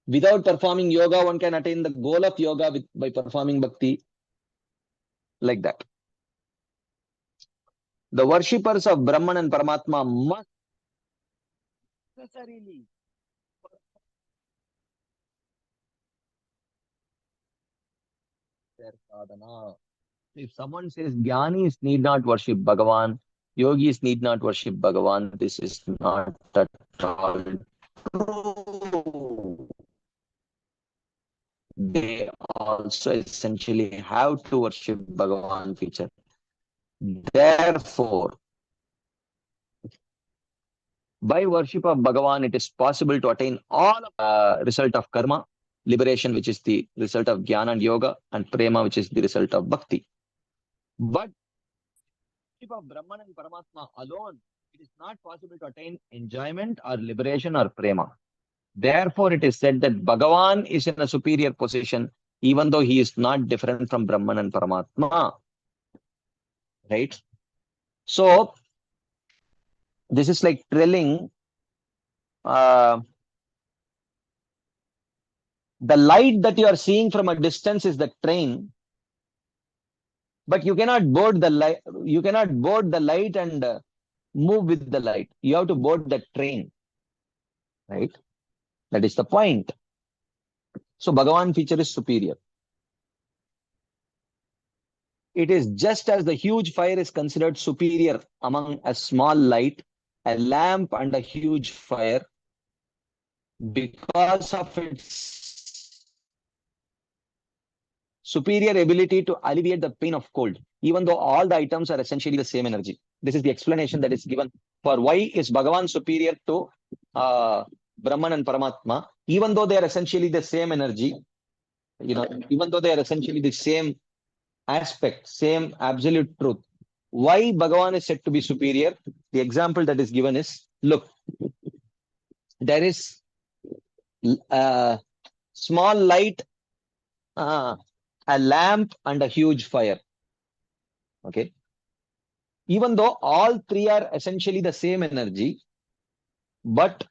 Without performing yoga, one can attain the goal of yoga by performing bhakti. Like that. The worshippers of Brahman and Paramatma must necessarily their sadhana. If someone says Jnanis need not worship Bhagavan, yogis need not worship Bhagavan, this is not at all true. They also essentially have to worship Bhagavan feature. Therefore, by worship of Bhagavan, it is possible to attain all result of karma, liberation, which is the result of jnana and yoga, and prema, which is the result of bhakti. But worship of Brahman and Paramatma alone, it is not possible to attain enjoyment or liberation or prema. Therefore, it is said that Bhagavan is in a superior position, even though he is not different from Brahman and Paramatma. Right? So, this is like telling the light that you are seeing from a distance is the train, but you cannot board the light. You cannot board the light and move with the light. You have to board the train. Right? That is the point. So, Bhagavan feature is superior. It is just as the huge fire is considered superior among a small light, a lamp and a huge fire, because of its superior ability to alleviate the pain of cold, even though all the items are essentially the same energy. This is the explanation that is given for why is Bhagavan superior to Brahman and Paramatma, even though they are essentially the same energy, even though they are essentially the same aspect, same absolute truth, why Bhagavan is said to be superior? The example that is given is, look, there is a small light, a lamp, and a huge fire. Okay. Even though all three are essentially the same energy, but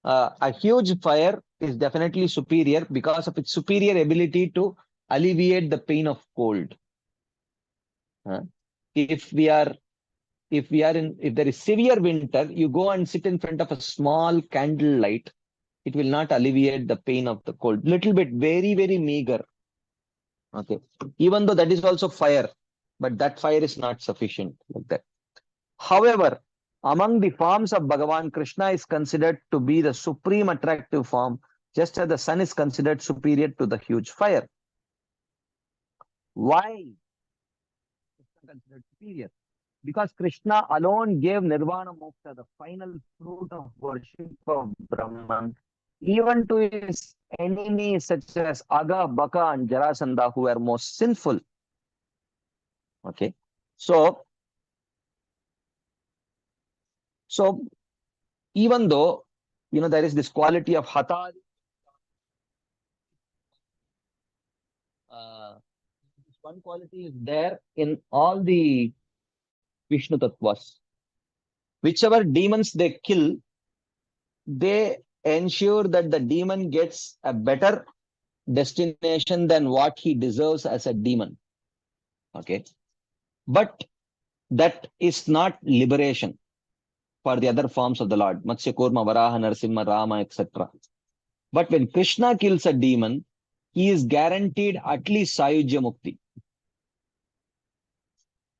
a huge fire is definitely superior because of its superior ability to alleviate the pain of cold. If there is severe winter, you go and sit in front of a small candle light, it will not alleviate the pain of the cold. Little bit, very, very meager. Okay. Even though that is also fire, but that fire is not sufficient like that. However, among the forms of Bhagavan, Krishna is considered to be the supreme attractive form, just as the sun is considered superior to the huge fire. Why is Krishna considered superior? Because Krishna alone gave Nirvana Moksha, the final fruit of worship of Brahman, even to his enemies such as Aga, Baka, and Jarasandha, who are most sinful. Okay. So even though, there is this quality of Hatha, this one quality is there in all the Vishnu Tattvas. Whichever demons they kill, they ensure that the demon gets a better destination than what he deserves as a demon. Okay. But that is not liberation for the other forms of the Lord, Matsya Kurma, Varaha, Narasimha, Rama, etc. But when Krishna kills a demon, he is guaranteed at least Sayujya Mukti.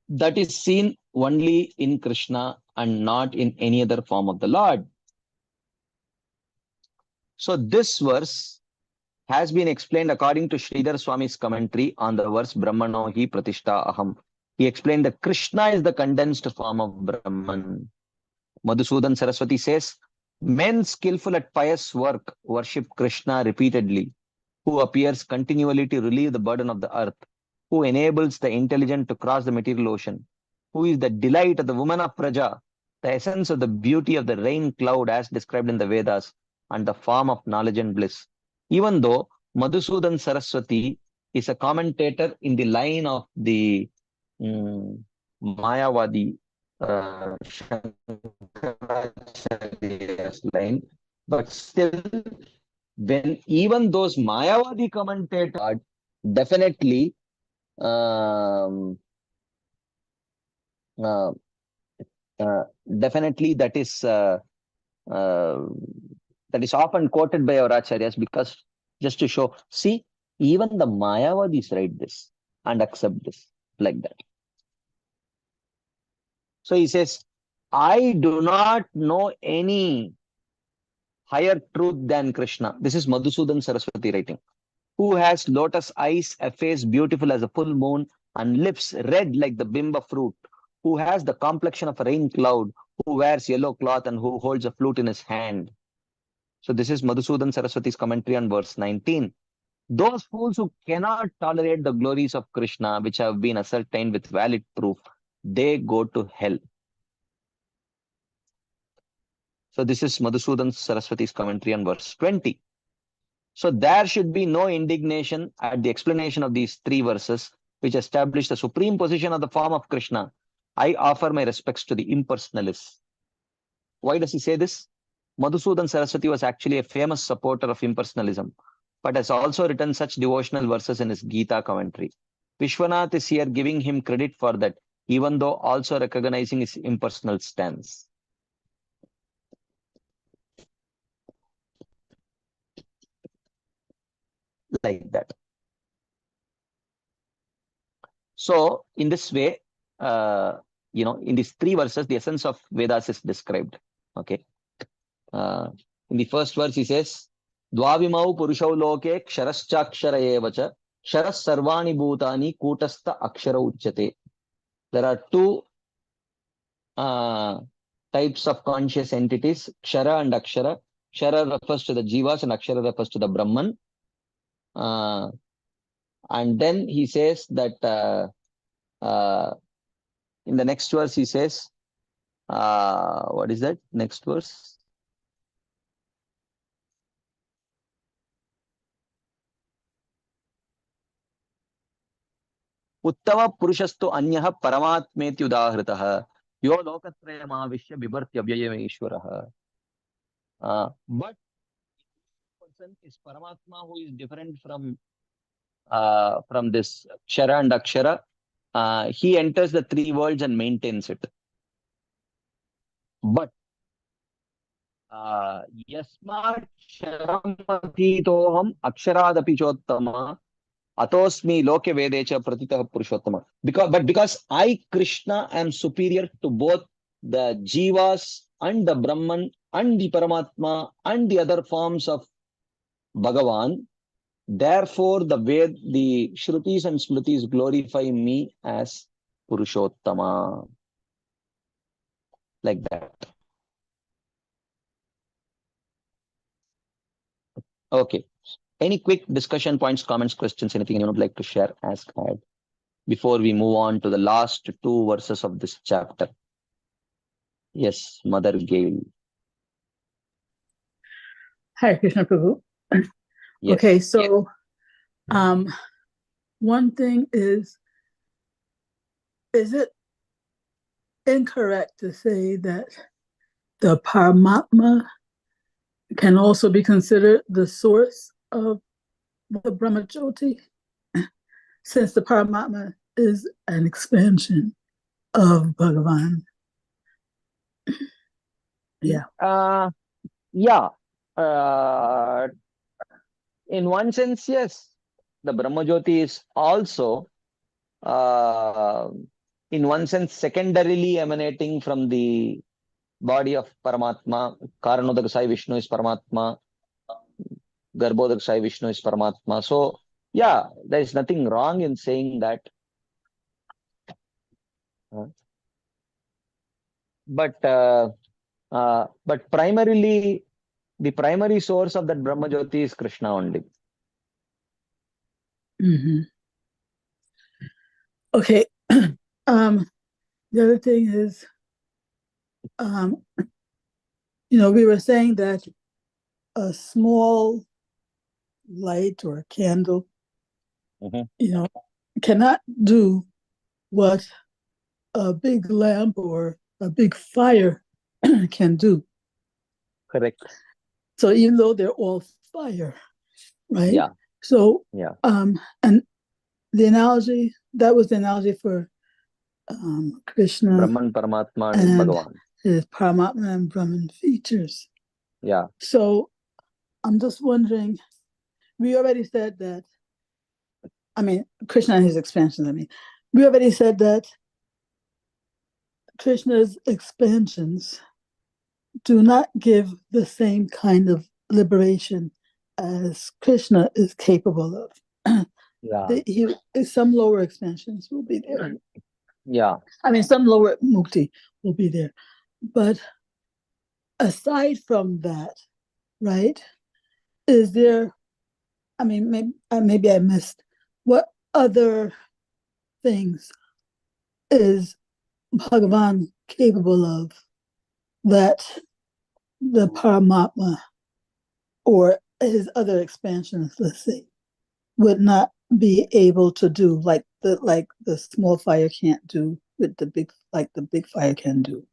That is seen only in Krishna and not in any other form of the Lord. So this verse has been explained according to Sridhar Swami's commentary on the verse Brahmano hi Pratishta Aham. He explained that Krishna is the condensed form of Brahman. Madhusudan Saraswati says, men skillful at pious work worship Krishna repeatedly, who appears continually to relieve the burden of the earth, who enables the intelligent to cross the material ocean, who is the delight of the woman of Praja, the essence of the beauty of the rain cloud as described in the Vedas, and the form of knowledge and bliss. Even though Madhusudan Saraswati is a commentator in the line of the Mayavadi Shankaracharya's line, but still, when even those Mayavadi commentators are definitely definitely that is often quoted by our acharyas, because just to show, see, even the Mayavadis write this and accept this like that. So he says, I do not know any higher truth than Krishna. This is Madhusudan Saraswati writing. Who has lotus eyes, a face beautiful as a full moon, and lips red like the bimba fruit, who has the complexion of a rain cloud, who wears yellow cloth, and who holds a flute in his hand. So this is Madhusudan Saraswati's commentary on verse 19. Those fools who cannot tolerate the glories of Krishna, which have been ascertained with valid proof, they go to hell. So this is Madhusudan Saraswati's commentary on verse 20. So there should be no indignation at the explanation of these three verses, which establish the supreme position of the form of Krishna. I offer my respects to the impersonalists. Why does he say this? Madhusudan Saraswati was actually a famous supporter of impersonalism, but has also written such devotional verses in his Gita commentary. Vishwanath is here giving him credit for that, even though also recognizing his impersonal stance. Like that. So in this way, in these three verses, the essence of Vedas is described. Okay. In the first verse, he says, Dvavimau Purushau Loke Ksharascha Evacha Ksharas Sarvani Bhutani Kutastha Akshara Uchyate. There are two types of conscious entities, Kshara and Akshara. Kshara refers to the Jivas and Akshara refers to the Brahman. And then he says that in the next verse he says, what is that? Next verse. Uttama Purushastu Anyaha Paramatmeti Udahritaha Yo Lokatrayamavisya Vibhartya Vyayameshwaraha. But person is Paramatma, who is different from this Kshara and Akshara. He enters the three worlds and maintains it. But Yasmat Sharamapitoham Aksharadapi Chottama Atosmi Loke Vedecha Pratitah Purushottama. Because I, Krishna, am superior to both the Jivas and the Brahman and the Paramatma and the other forms of Bhagavan. Therefore, the Shrutis and Smritis glorify me as Purushottama. Like that. Okay. Any quick discussion points, comments, questions, anything anyone would like to share, ask, add, before we move on to the last two verses of this chapter? Yes, Mother Gail. Hare Krishna Prabhu. Yes. Okay, so one thing is it incorrect to say that the Paramatma can also be considered the source of the Brahmajyoti, since the Paramatma is an expansion of Bhagavan? Yeah. In one sense, yes. The Brahmajyoti is also, in one sense, secondarily emanating from the body of Paramatma. Karanodak Sai Vishnu is Paramatma. Garbhodak Sai Vishnu is Paramatma. So, yeah, there is nothing wrong in saying that. But primarily, the primary source of that Brahmajyoti is Krishna only. Mm-hmm. Okay. The other thing is, we were saying that a small light or a candle, cannot do what a big lamp or a big fire can do. Correct. So even though they're all fire, right? Yeah. So, and the analogy, that was the analogy for Krishna, Brahman, Paramatma, and Bhagavan. His Paramatma and Brahman features. Yeah. So I'm just wondering, we already said that, Krishna and his expansions, we already said that Krishna's expansions do not give the same kind of liberation as Krishna is capable of. Some lower expansions will be there. Yeah. Some lower mukti will be there. But aside from that, right, is there, maybe I missed, what other things is Bhagavan capable of that the Paramatma or his other expansions, let's say, would not be able to do, like the small fire can't do with the big fire can do?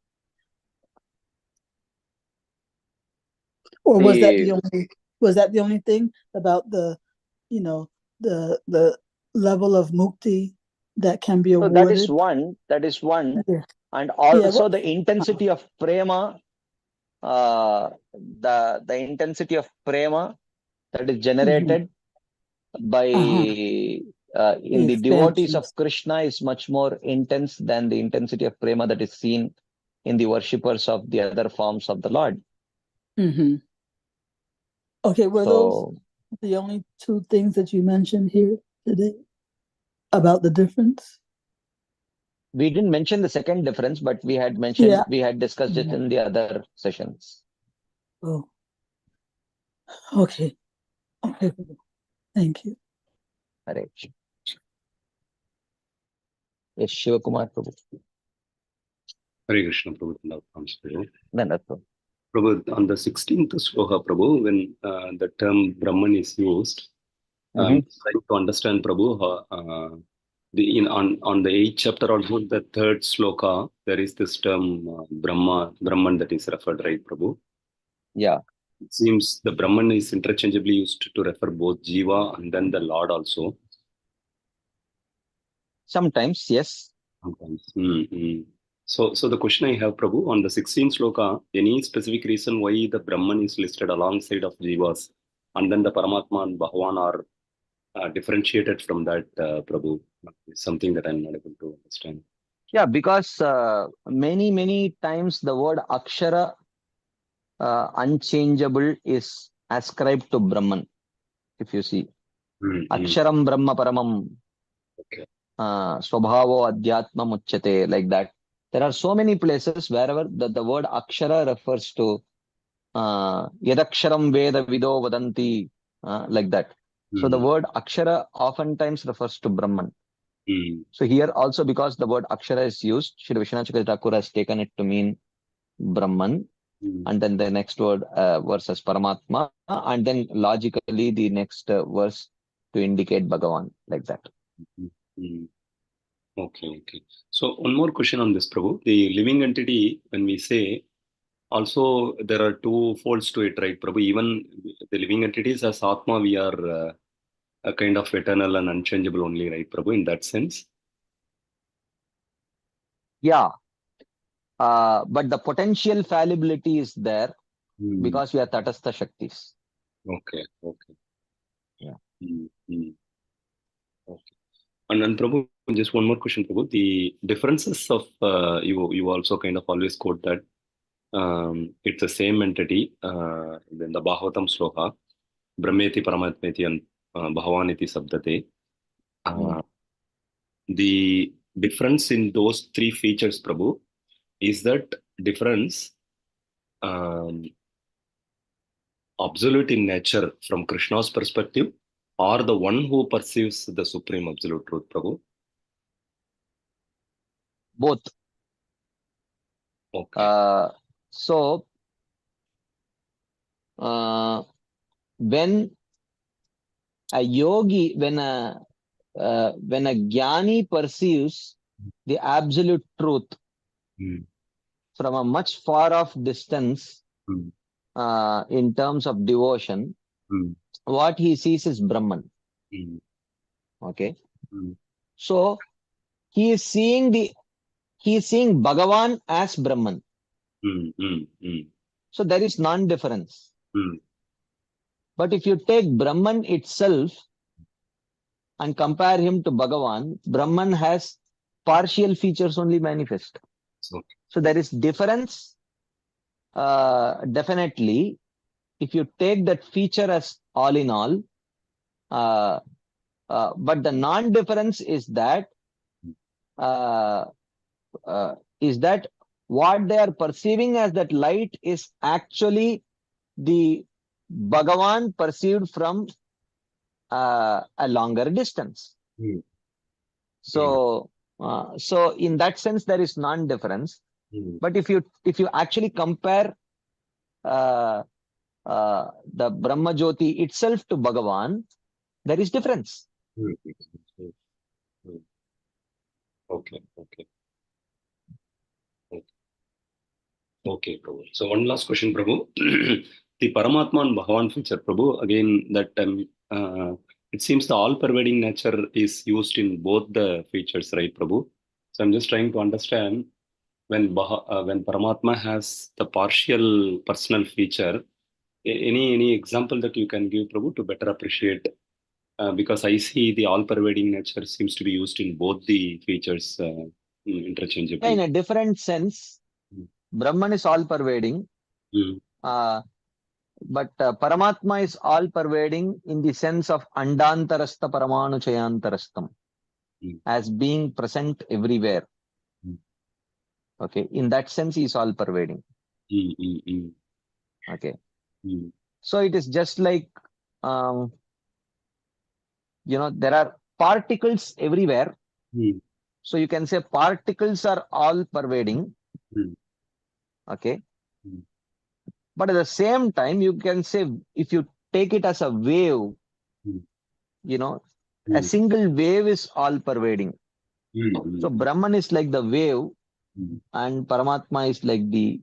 Or was that the only thing about the level of mukti that can be awarded? So that is one. Yeah. And also the intensity of prema, the intensity of prema that is generated by in the devotees of Krishna is much more intense than the intensity of prema that is seen in the worshippers of the other forms of the Lord. Okay, were those the only two things that you mentioned here today about the difference? We didn't mention the second difference, but we had mentioned, we had discussed it in the other sessions. Oh, Okay. Okay. Thank you. Hare Krishna. Yes, Shivakumar Prabhu. Hare Krishna, Prabhu. Prabhu. Dandavat Prabhu. Prabhu, on the 16th sloka, Prabhu, when the term Brahman is used, Mhm. trying to understand, Prabhu, on the 8th chapter, also the 3rd sloka, there is this term Brahman that is referred, right, Prabhu? Yeah, It seems the Brahman is interchangeably used to refer both Jiva and then the Lord also. sometimes, yes. Sometimes. So the question I have, Prabhu, on the 16th sloka, any specific reason why the Brahman is listed alongside of Jivas and then the Paramatma and Bhagavan are differentiated from that, Prabhu? It's something that I'm not able to understand. Yeah, because many times the word Akshara, unchangeable, is ascribed to Brahman. If you see, Aksharam Brahma Paramam, Okay. Swabhavo Adhyatma Muchyate, like that. There are so many places wherever the word Akshara refers to Yadaksharam Veda Vido Vadanti, like that. So the word Akshara oftentimes refers to Brahman. So here also, because the word Akshara is used, Shri Vishwanath Chakravarti Thakur has taken it to mean Brahman, and then the next word verse as Paramatma, and then logically the next verse to indicate Bhagavan, like that. Okay. So one more question on this, Prabhu. The living entity, when we say, also there are two folds to it, right, Prabhu? Even the living entities as Atma, we are a kind of eternal and unchangeable only, right, Prabhu, in that sense? Yeah, but the potential fallibility is there because we are Tatastha Shaktis. Okay. Yeah. Okay. And then, Prabhu, just one more question, Prabhu. The differences of, you also kind of always quote that it's the same entity, then the Bhagavatam sloka, Brahmeti Paramatmeti and Bhavaniti Sabdate. The difference in those three features, Prabhu, is that difference absolute in nature from Krishna's perspective, or the one who perceives the supreme absolute truth, Prabhu? Both. Okay. So when a yogi, when a jnani perceives the absolute truth from a much far off distance, in terms of devotion, what he sees is Brahman. Okay. So he is seeing Bhagavan as Brahman. So there is non-difference. But if you take Brahman itself and compare him to Bhagavan, Brahman has partial features only manifest. Okay. So there is difference, definitely. If you take that feature as all in all, but the non-difference is that what they are perceiving as that light is actually the Bhagavan perceived from a longer distance. So in that sense, there is non-difference. But if you actually compare the Brahma Jyoti itself to Bhagavan, there is difference. Okay, Prabhu. So one last question, Prabhu. The Paramatma and Bhagavan feature, Prabhu, again, that it seems the all-pervading nature is used in both the features, right, Prabhu? So I'm just trying to understand when Paramatma has the partial personal feature, any example that you can give, Prabhu, to better appreciate? Because I see the all-pervading nature seems to be used in both the features interchangeably. Yeah, in a different sense, Brahman is all-pervading, but Paramatma is all-pervading in the sense of Andantarastha Paramanu Chayantarastham, as being present everywhere. Okay, in that sense, he is all-pervading. Okay. So it is just like, there are particles everywhere. Hmm. So you can say particles are all pervading. Hmm. Okay. Hmm. But at the same time, you can say, if you take it as a wave, Hmm. a Hmm. single wave is all pervading. Hmm. So Brahman is like the wave Hmm. and Paramatma is like the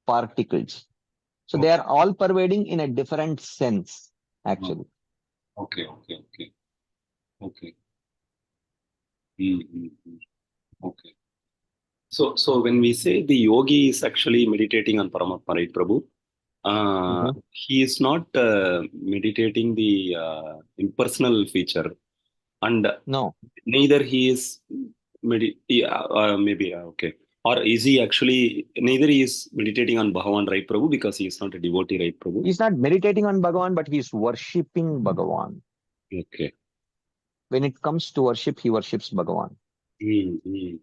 particles. So they Okay. are all pervading in a different sense, actually. Okay. Okay. Okay. Okay. Hmm. Hmm. Hmm. Okay. So when we say the yogi is actually meditating on Paramatma, right, Prabhu? Mhm. He is not meditating the impersonal feature, and No, neither he is maybe okay. Or is he actually neither he is meditating on Bhagavan, right, Prabhu? Because he is not a devotee, right, Prabhu? he's not meditating on Bhagavan, but he's worshipping Bhagavan. Okay. When it comes to worship, he worships Bhagavan. Hmm. Hmm.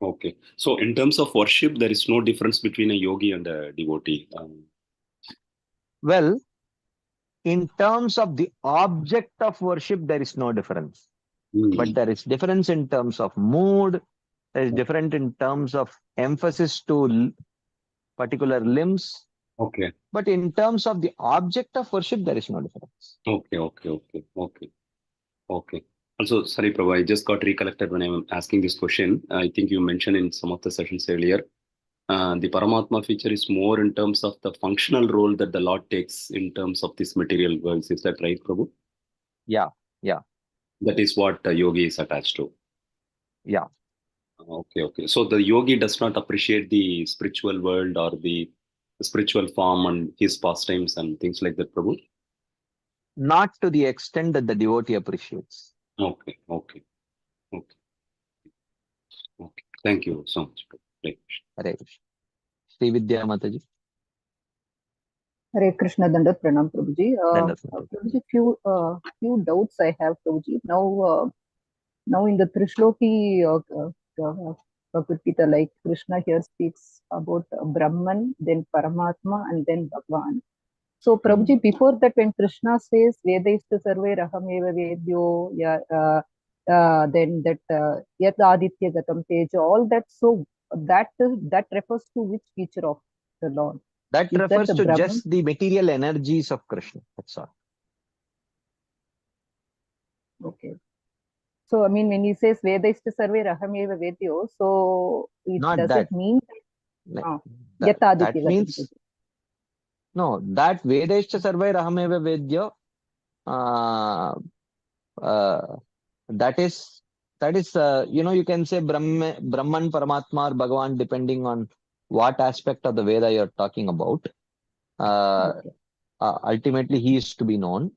Okay. So in terms of worship, there is no difference between a yogi and a devotee. Well, in terms of the object of worship, there is no difference. But Hmm. there is difference in terms of mood. There is different in terms of emphasis to particular limbs. Okay. But in terms of the object of worship, there is no difference. Okay. Okay. Okay. Okay. Okay. Also, sorry, Prabhu, I just got recollected when I'm asking this question. I think you mentioned in some of the sessions earlier, the Paramatma feature is more in terms of the functional role that the Lord takes in terms of this material world. Is that right, Prabhu? Yeah, yeah, That is what yogi is attached to. yeah. Okay, okay. So the yogi does not appreciate the spiritual world or the spiritual form and his pastimes and things like that, Prabhu? Not to the extent that the devotee appreciates. Okay, okay, okay, okay. Thank you so much, Prabhu. Right. Hare Krishna. Sri Vidya Mataji. Hare Krishna Dandat Pranam Prabhuji. Dandavat Mataji. Prabhuji, few doubts I have, Prabhuji. Now in the Trishloki Bhagavad Gita, like Krishna here speaks about Brahman, then Paramatma, and then Bhagwan. So Prabhuji, before that, when Krishna says Vedaishta Sarve Rahameva Vedyo, then that Yat Aditya Gatam Teja, all that. So that refers to which feature of the Lord? That Is that refers the to Brahman? just the material energies of Krishna. That's all. Okay. So, I mean, when he says Vedaishta Sarve Rahameva Vedyo, so Not does that. it mean That, Yataditya that means, no, that Vedeshcha Sarvai Rahameva Vedya, uh, uh, that is, you can say Brahman, Paramatma, or Bhagavan, depending on what aspect of the Veda you're talking about. Okay. Ultimately, he is to be known.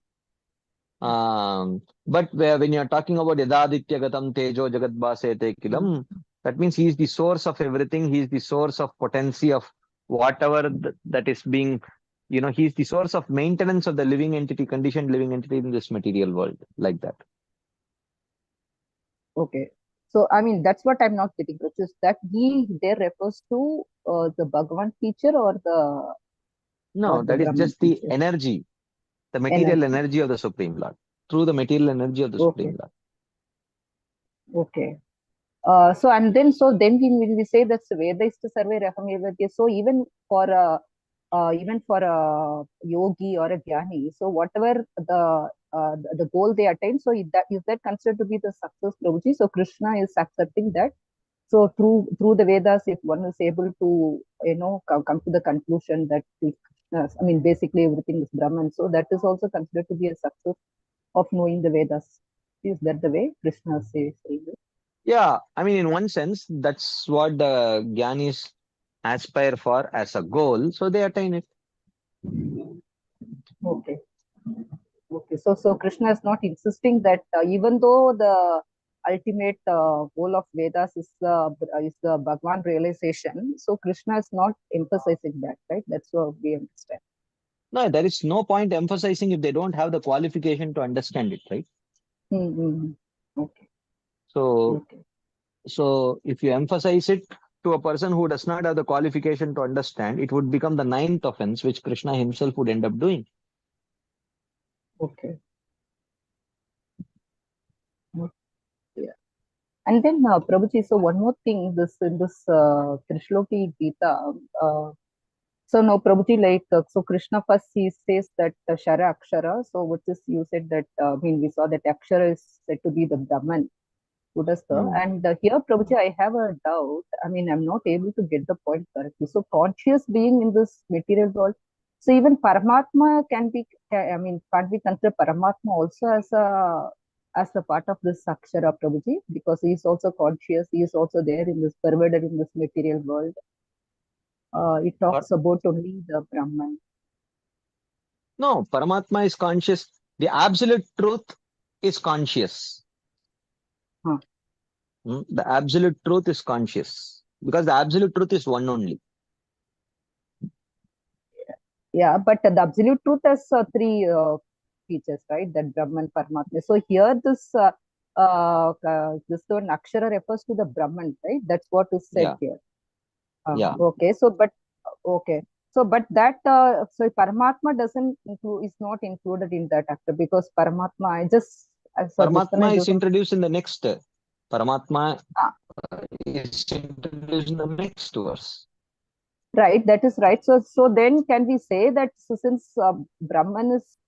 But when you're talking about Yadaditya Gatam Tejo Jagadbhasete Kilam, that means he is the source of everything. He is the source of potency of whatever that is being, he is the source of maintenance of the living entity, conditioned living entity in this material world, like that. Okay. So, I mean, that's what I'm not getting, which is that he there refers to the Bhagavan feature or No, the that is Brahman just the feature? energy, the material Energy. energy of the Supreme Lord, through the material energy of the Okay. Supreme Lord. Okay. So when we say that's Vedaishta Sarve Rahamevadya, so even for a yogi or a jnani, so whatever the goal they attain, so is that considered to be the success, Prabhuji? So Krishna is accepting that. So through the Vedas, if one is able to come to the conclusion that I mean basically everything is Brahman, so that is also considered to be a success of knowing the Vedas. Is that the way Krishna says? Yeah, I mean, in one sense, that's what the Gyanis aspire for as a goal, so they attain it. Okay. Okay. So Krishna is not insisting that even though the ultimate goal of Vedas is the Bhagwan realization, so Krishna is not emphasizing that, right? That's what we understand. No, there is no point emphasizing if they don't have the qualification to understand it, right? Mm-hmm. Okay. So, Okay. so if you emphasize it to a person who does not have the qualification to understand, it would become the 9th offense, which Krishna himself would end up doing. Okay. Yeah. And then Prabhuji, so one more thing, this in this Trishloki Gita, so now Prabhuji, like so Krishna first he says that Shara Akshara, so which is you said that we saw that Akshara is said to be the Brahman, Buddhasta, and here Prabhuji, I have a doubt. I'm not able to get the point correctly. So conscious being in this material world, so even Paramatma can't we consider Paramatma also as a part of this Akshara, Prabhuji, because he is also conscious, he is also there in this pervaded in this material world. It talks about only the Brahman. No, Paramatma is conscious. The absolute truth is conscious. The absolute truth is conscious, because the absolute truth is one only. Yeah, but the absolute truth has three features, right? That Brahman, Paramatma. So here this one Akshara refers to the Brahman, right? That's what is said here. Okay. So, but that so Paramatma doesn't include, is not included in that actor, because Paramatma Paramatma is introduced in the next. Paramatma is introduced in the next verse. Right, that is right. So then can we say that since Brahman is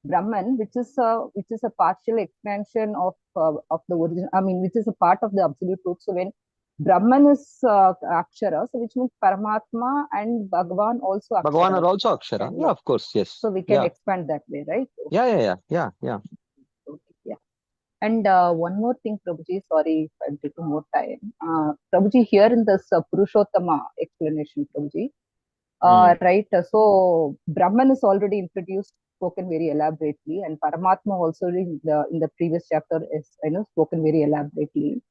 Brahman, which is a partial expansion of the origin, which is a part of the absolute truth. So when Brahman is Akshara, so which means Paramatma and Bhagavan also Akshara. Bhagavan are also Akshara. Yeah, of course, yes. So we can expand that way, right? Yeah. Okay, yeah. And one more thing, Prabhuji, sorry if I'm taking more time. Prabhuji, here in this Purushottama explanation, Prabhuji, right? So Brahman is already introduced, spoken very elaborately, and Paramatma also in the previous chapter is spoken very elaborately.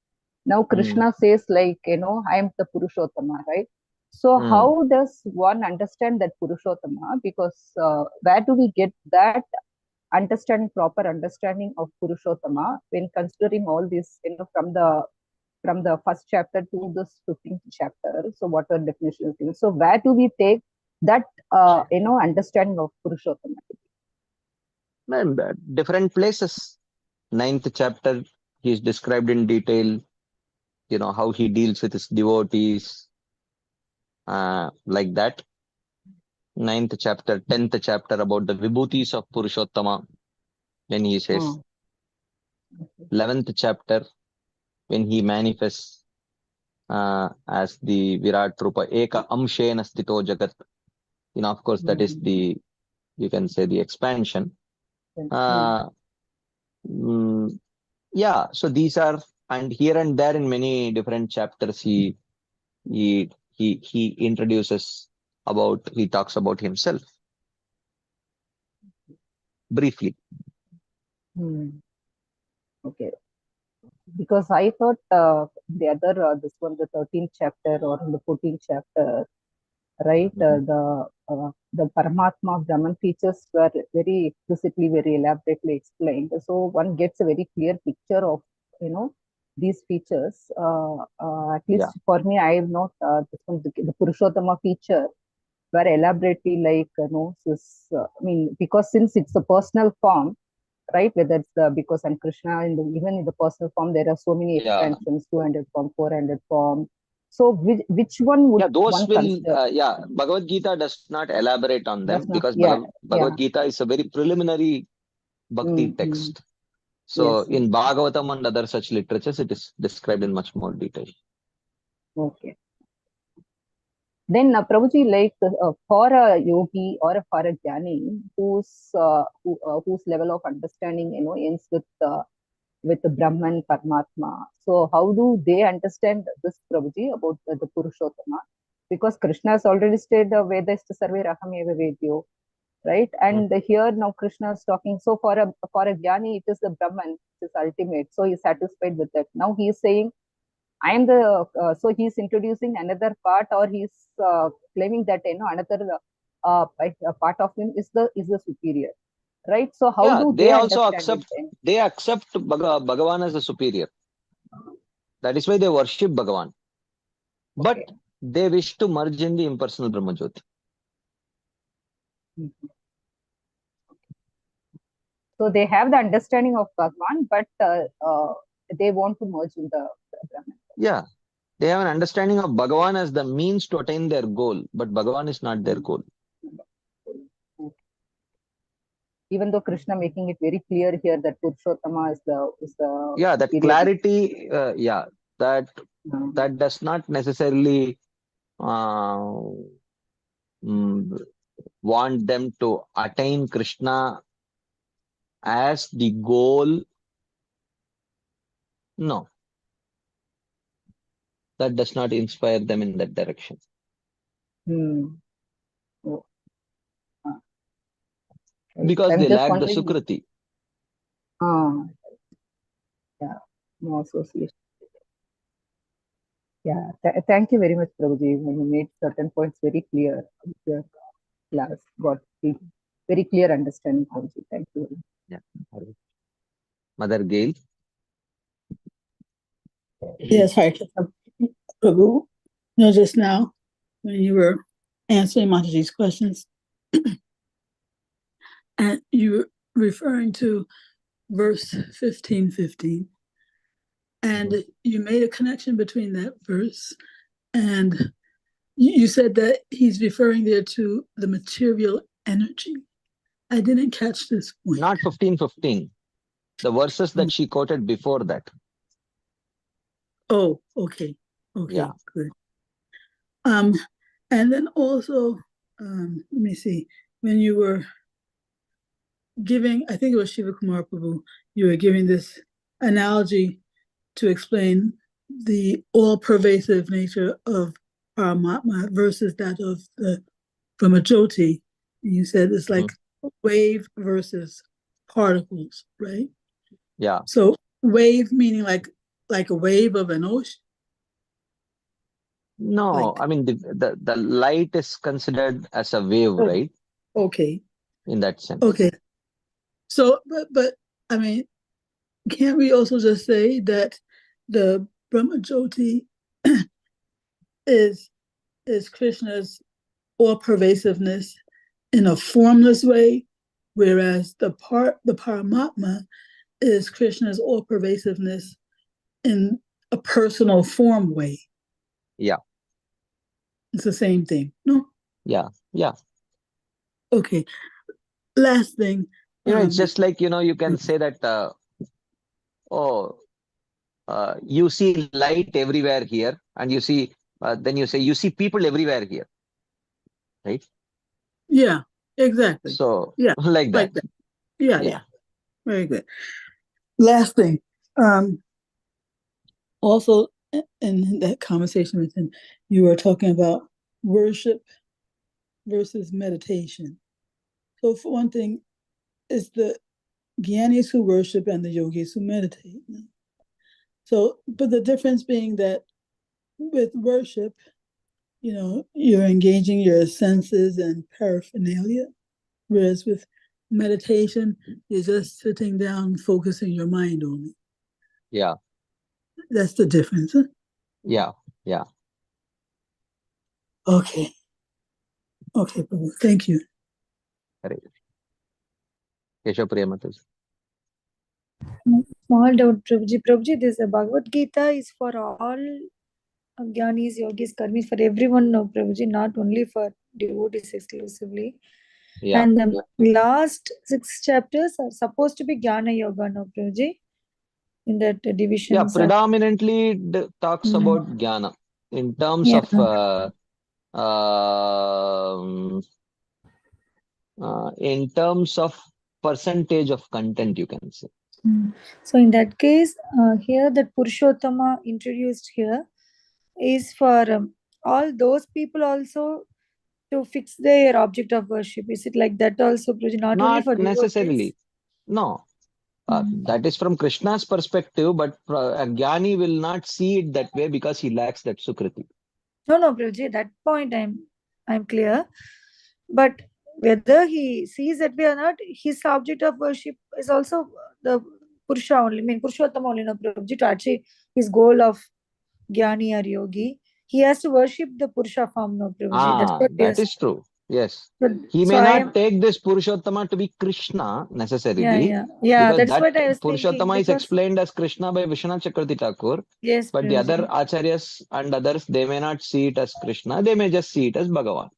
Now Krishna says, like, I am the Purushottama, right? So how does one understand that Purushottama? Because where do we get that proper understanding of Purushottama when considering all this, from the first chapter to this 15th chapter? So what are definitions? So where do we take that understanding of Purushottama? Different places. 9th chapter, he is described in detail, how he deals with his devotees, like that. 9th chapter, 10th chapter about the vibhutis of Purushottama, when he says. 11th chapter, when he manifests as the Virat Rupa, Eka Amshena Sthito Jagat. Of course, that is the, you can say, the expansion. Yeah, so these are, and here and there in many different chapters, he introduces he talks about himself briefly. Okay, because I thought the other this one, the 13th chapter or the 14th chapter, right? The Paramatma Brahman features were very explicitly, very elaborately explained. So one gets a very clear picture of these features. At least for me, I have not this one, the Purushottama feature were elaborately like this. Because since it's a personal form, right? Whether it's because and Krishna even in the personal form, there are so many expansions, 200 form, 400 form. So which one would those one will consider? Bhagavad Gita does not elaborate on them, because Bhagavad Gita is a very preliminary bhakti text. So in Bhagavatam and other such literatures, it is described in much more detail. Okay. Then Prabhuji, like for a yogi or for a jnani whose level of understanding ends with the Brahman Paramatma. So how do they understand this, Prabhuji, about the Purushottama? Because Krishna has already stated Vedasta Sarve Raham Eva Vedyo, right? And here now Krishna is talking. So for a jnani, it is the Brahman, it is ultimate. So he's satisfied with that. Now he is saying, I am the so he's introducing another part, or he's claiming that another part of him is the superior, right? So how do they also understand accept they accept Bhagavan as the superior. That is why they worship Bhagavan. but Okay. they wish to merge in the impersonal Brahmajyoti. Mhm. So they have the understanding of Bhagwan, but they want to merge in the Brahman. Yeah, they have an understanding of Bhagavan as the means to attain their goal, but Bhagavan is not their goal. Even though Krishna making it very clear here that Purushottama is the Yeah, that superior. clarity, that Mhm. does not necessarily want them to attain Krishna as the goal. No, that does not inspire them in that direction. Hmm. Oh. Right. Because I'm they just lack the wondering. Sukriti. Yeah, no association. Yeah, thank you very much, Prabhuji. When you made certain points very clear, your class got very clear understanding, Prabhuji. Thank you very much. Yeah. Mother Gail. Yes, Hare Krishna Prabhu. Just now when you were answering Mataji's questions, and you were referring to verse 15:15, and you made a connection between that verse and you said that he's referring there to the material energy. I didn't catch this point. Not 15:15. The verses that she quoted before that. Oh, okay. Yeah. Good. And then also, let me see, when you were giving, I think it was Shiva Kumar Prabhu, you were giving this analogy to explain the all-pervasive nature of Paramatma versus that of the Brahmajyoti. And you said it's like wave versus particles, right? Yeah. So wave meaning like a wave of an ocean? No, I mean the light is considered as a wave, right? Okay. In that sense. Okay. So, but I mean, can't we also just say that the Brahmajyoti is Krishna's all pervasiveness in a formless way, whereas the Paramatma is Krishna's all pervasiveness in a personal form way? Yeah. It's the same thing, no? Yeah. Okay. Last thing. It's just like, you can say that, you see light everywhere here, and you see, then you say, you see people everywhere here, right? Yeah, exactly. So, yeah, like that. Yeah. Very good. Last thing. Also, in that conversation with him, you were talking about worship versus meditation. So, for one thing, it's the Gyanis who worship and the yogis who meditate. So, but the difference being that with worship, you're engaging your senses and paraphernalia, whereas with meditation, you're just sitting down, focusing your mind on it. Yeah. That's the difference. Huh? Yeah. Okay, Prabhu. Thank you. Correct. Keshapriya Mataji. Small doubt, Prabhuji. Prabhuji, this Bhagavad Gita is for all Gyanis, Yogis, Karmis, for everyone, no, Prabhuji, not only for devotees exclusively. Yeah. And the last 6 chapters are supposed to be Jnana Yoga, no, Prabhuji, in that division. Yeah, predominantly it talks about Jnana in terms of in terms of percentage of content, you can say. So in that case, here that Purushottama introduced here is for all those people also to fix their object of worship. Is it like that also, Prabhuji? Not only Not for necessarily. devotees? No. That is from Krishna's perspective, but a Jnani will not see it that way because he lacks that Sukriti. No, Prabhuji, that point I'm clear. But whether he sees that way or not, his object of worship is also the Purusha only, Purushottama only, no, Prabhuji, to achieve his goal of Jnani or Yogi. he has to worship the Purusha form, no, Prabhuji. That's what That yes. is true. Yes. So, He may so I not am, take this Purushottama to be Krishna necessarily, yeah. because That's that what I was thinking. Purushottama is Because explained as Krishna by Vishwanath Chakravarti Thakur, yes, but the other Prabhuji. acharyas and others, they may not see it as Krishna, they may just see it as Bhagavan.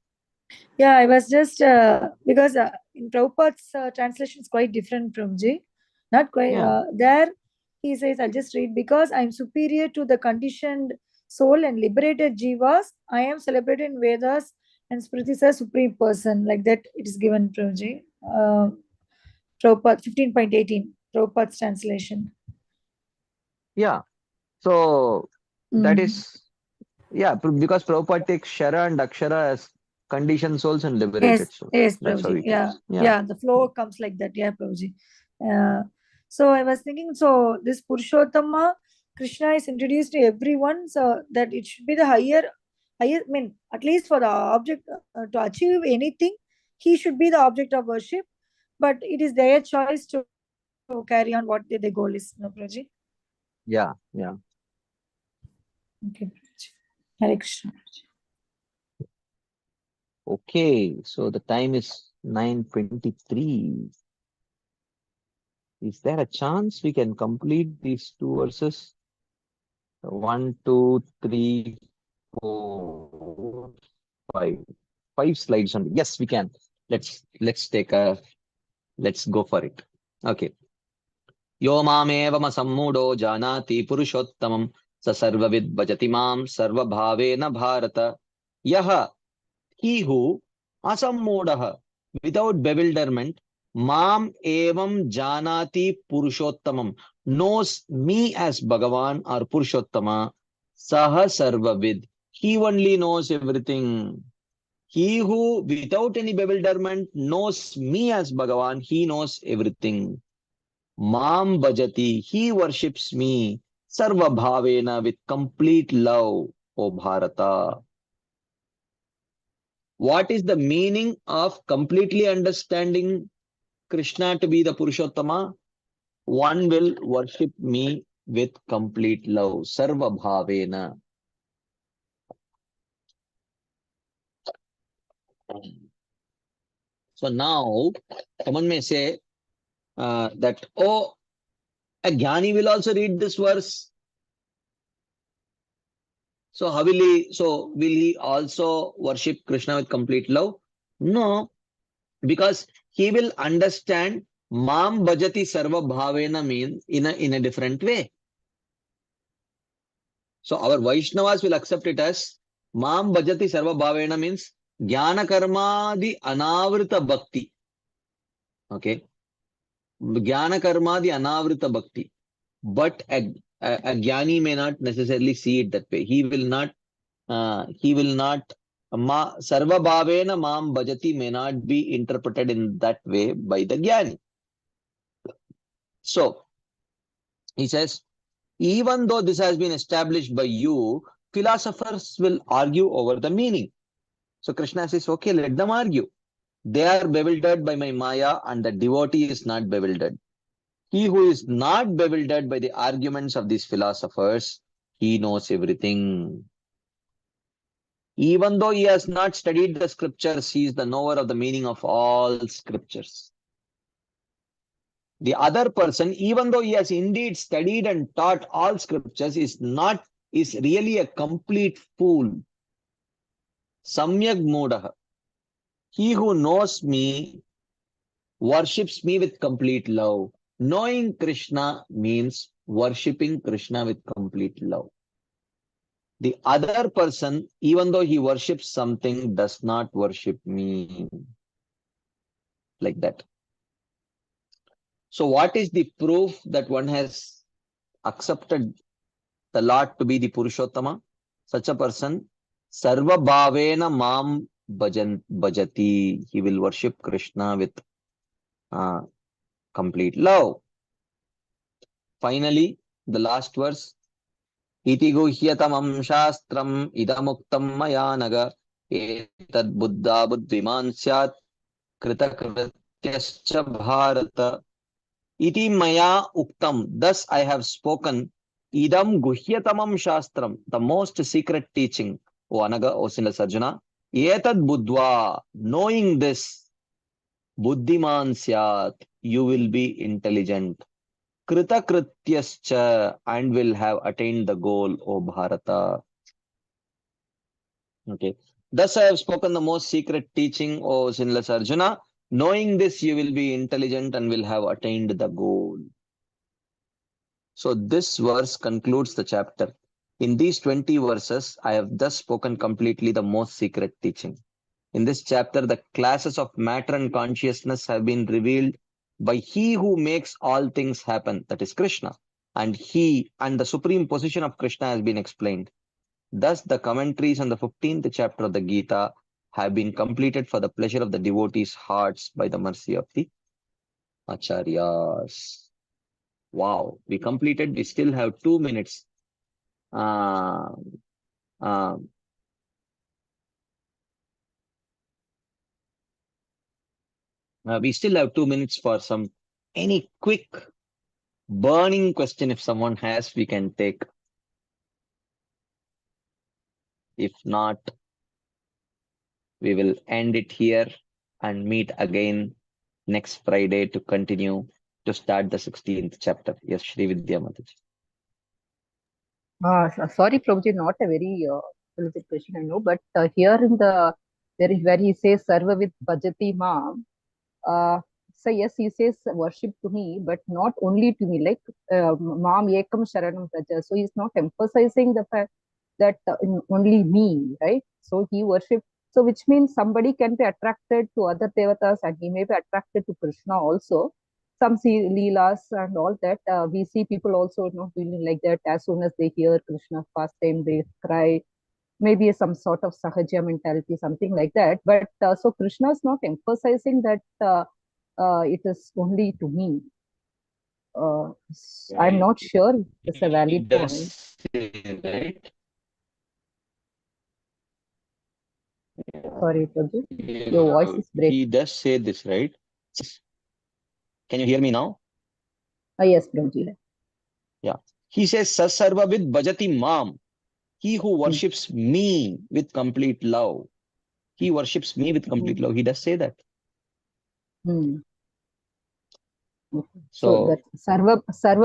Yeah, I was just because in Prabhupada's translation is quite different, Prabhuji. Not quite Yeah. there. He says, I'll just read, because I am superior to the conditioned soul and liberated jivas, I am celebrated in Vedas and Smritis as supreme person. Like that, it is given, Prabhuji. Prabhupada 15.18, Prabhupada's translation. Yeah. So that Mm. is, because Prabhupada takes Shara and Akshara as conditioned souls and liberated Yes, souls. yes, That's how Prabhuji. he Yeah, takes. yeah, the flow comes like that. Yeah, Prabhuji. So I was thinking, so this Purushottama, Krishna is introduced to everyone, so that it should be the higher, I mean, at least for the object to achieve anything, he should be the object of worship, but it is their choice to carry on what the goal is, no, Prabhuji? Yeah. Okay, Prabhuji. Hare Krishna. Okay. So the time is 9:23. Is there a chance we can complete these two verses? 1, 2, 3, 4, 5. 5 slides only. Yes, we can. Let's go for it. Okay. Yo mamevam sammudo janati purushottamam sa sarvavid bhajati mam sarvabhavena bharata. Yaha, he who asammudaha, without bewilderment, mam evam janati purushottamam, knows me as Bhagavan or Purushottama, saha sarvavid, he only knows everything. He who, without any bewilderment, knows me as Bhagavan, he knows everything. Mam bhajati, he worships me, sarva bhavena, with complete love, O Bharata. What is the meaning of completely understanding Krishna to be the Purushottama? One will worship me with complete love, sarva bhavena. So now, someone may say that, oh, a Jnani will also read this verse. So how will he, will he also worship Krishna with complete love? No, because he will understand Mam bhajati sarva bhavena means in a different way. So our Vaishnavas will accept it as Mam bhajati sarva bhavena means Jnana karmadi anavrita bhakti. Okay. Jnana karmadi anavrita bhakti. But a Jnani may not necessarily see it that way. He will not sarva bhavena mam bhajati may not be interpreted in that way by the Jnani. So he says, even though this has been established by you, philosophers will argue over the meaning. So Krishna says, okay, let them argue. They are bewildered by my Maya and the devotee is not bewildered. He who is not bewildered by the arguments of these philosophers, he knows everything. Even though he has not studied the scriptures, he is the knower of the meaning of all scriptures. The other person, even though he has indeed studied and taught all scriptures, is really a complete fool. Samyak modaha. He who knows me worships me with complete love. Knowing Krishna means worshipping Krishna with complete love. The other person, even though he worships something, does not worship me. Like that. So what is the proof that one has accepted the Lord to be the Purushottama? Such a person, sarva bhavena mam bhajati. He will worship Krishna with complete love. Finally, the last verse. Iti guhyatamam shastram idamuktam maya naga etad buddha buddhiman syat kritakrityascha bharata. Iti maya uktam. Thus I have spoken Idam guhyatamam shastram, the most secret teaching, O Anaga, O Sinless Arjuna. Etad budva, knowing this, buddhiman syat, you will be intelligent. Krita krityascha, and will have attained the goal, O Bharata. Okay. Thus I have spoken the most secret teaching, O Sinless Arjuna. Knowing this, you will be intelligent and will have attained the goal. So this verse concludes the chapter. In these 20 verses, I have thus spoken completely the most secret teaching. In this chapter, the classes of matter and consciousness have been revealed by He who makes all things happen, that is Krishna. And the supreme position of Krishna has been explained. Thus, the commentaries on the 15th chapter of the Gita have been completed for the pleasure of the devotees' hearts by the mercy of the Acharyas. Wow, we completed. We still have 2 minutes. We still have 2 minutes for any quick burning question. If someone has, we can take. If not, we will end it here and meet again next Friday to continue to start the 16th chapter. Yes, Shri Vidya Mataji. Sorry, Prabhuji, not a very legit question, I know, but here in the where he says Sarva with Bhajati Mam, so yes, he says worship to me, but not only to me, like Mam Ekam Sharanam Praja. So he's not emphasizing the fact that only me, right? So he worshipped. So which means somebody can be attracted to other devatas and he may be attracted to Krishna also. Some see leelas and all that. We see people also feeling like that as soon as they hear Krishna's pastime, they cry. Maybe some sort of sahaja mentality, something like that. But so Krishna is not emphasizing that it is only to me. I'm not sure it's a valid point. Say, right? Sorry, Prabhu. Your voice is breaking. He does say this, right? Can you hear me now? Yes, Prabhuji. Yeah. He says, Sasarva with Bhajati Mam. He who worships me with complete love. He worships me with complete love. He does say that. Okay. So that Sarva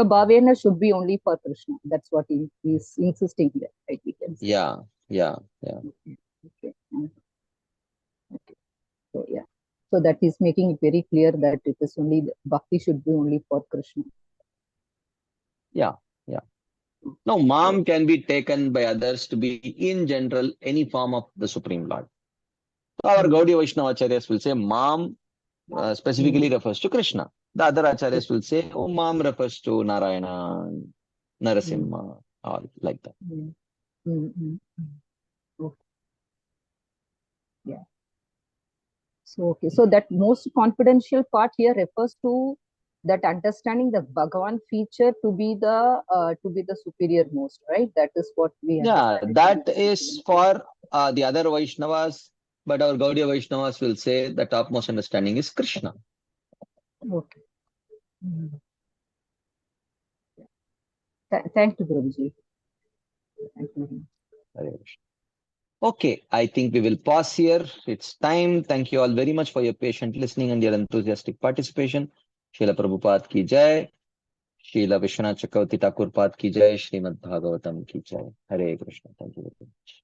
Bhavena should be only for Krishna. That's what he is insisting here, right? We can say. Yeah. Okay. So yeah. So that is making it very clear that it is only bhakti should be only for Krishna. Yeah. Now, Mam can be taken by others to be, in general, any form of the Supreme Lord. So our Gaudiya Vaishnava Acharyas will say Mam specifically refers to Krishna. The other Acharyas will say, oh, Mam refers to Narayana, Narasimha, all like that. Okay. Yeah. So so that most confidential part here refers to that understanding the Bhagavan feature to be the superior most, right? That is what we understand. That is for the other Vaishnavas, but our Gaudiya Vaishnavas will say the topmost understanding is Krishna. Okay. Thank you, Prabhuji. Thank you. Okay, I think we will pause here. It's time. Thank you all very much for your patient listening and your enthusiastic participation. Srila Prabhupada ki jai. Srila Vishwanath Chakravarti Thakur Pad ki jai. Srimad Bhagavatam ki jai. Hare Krishna. Thank you very much.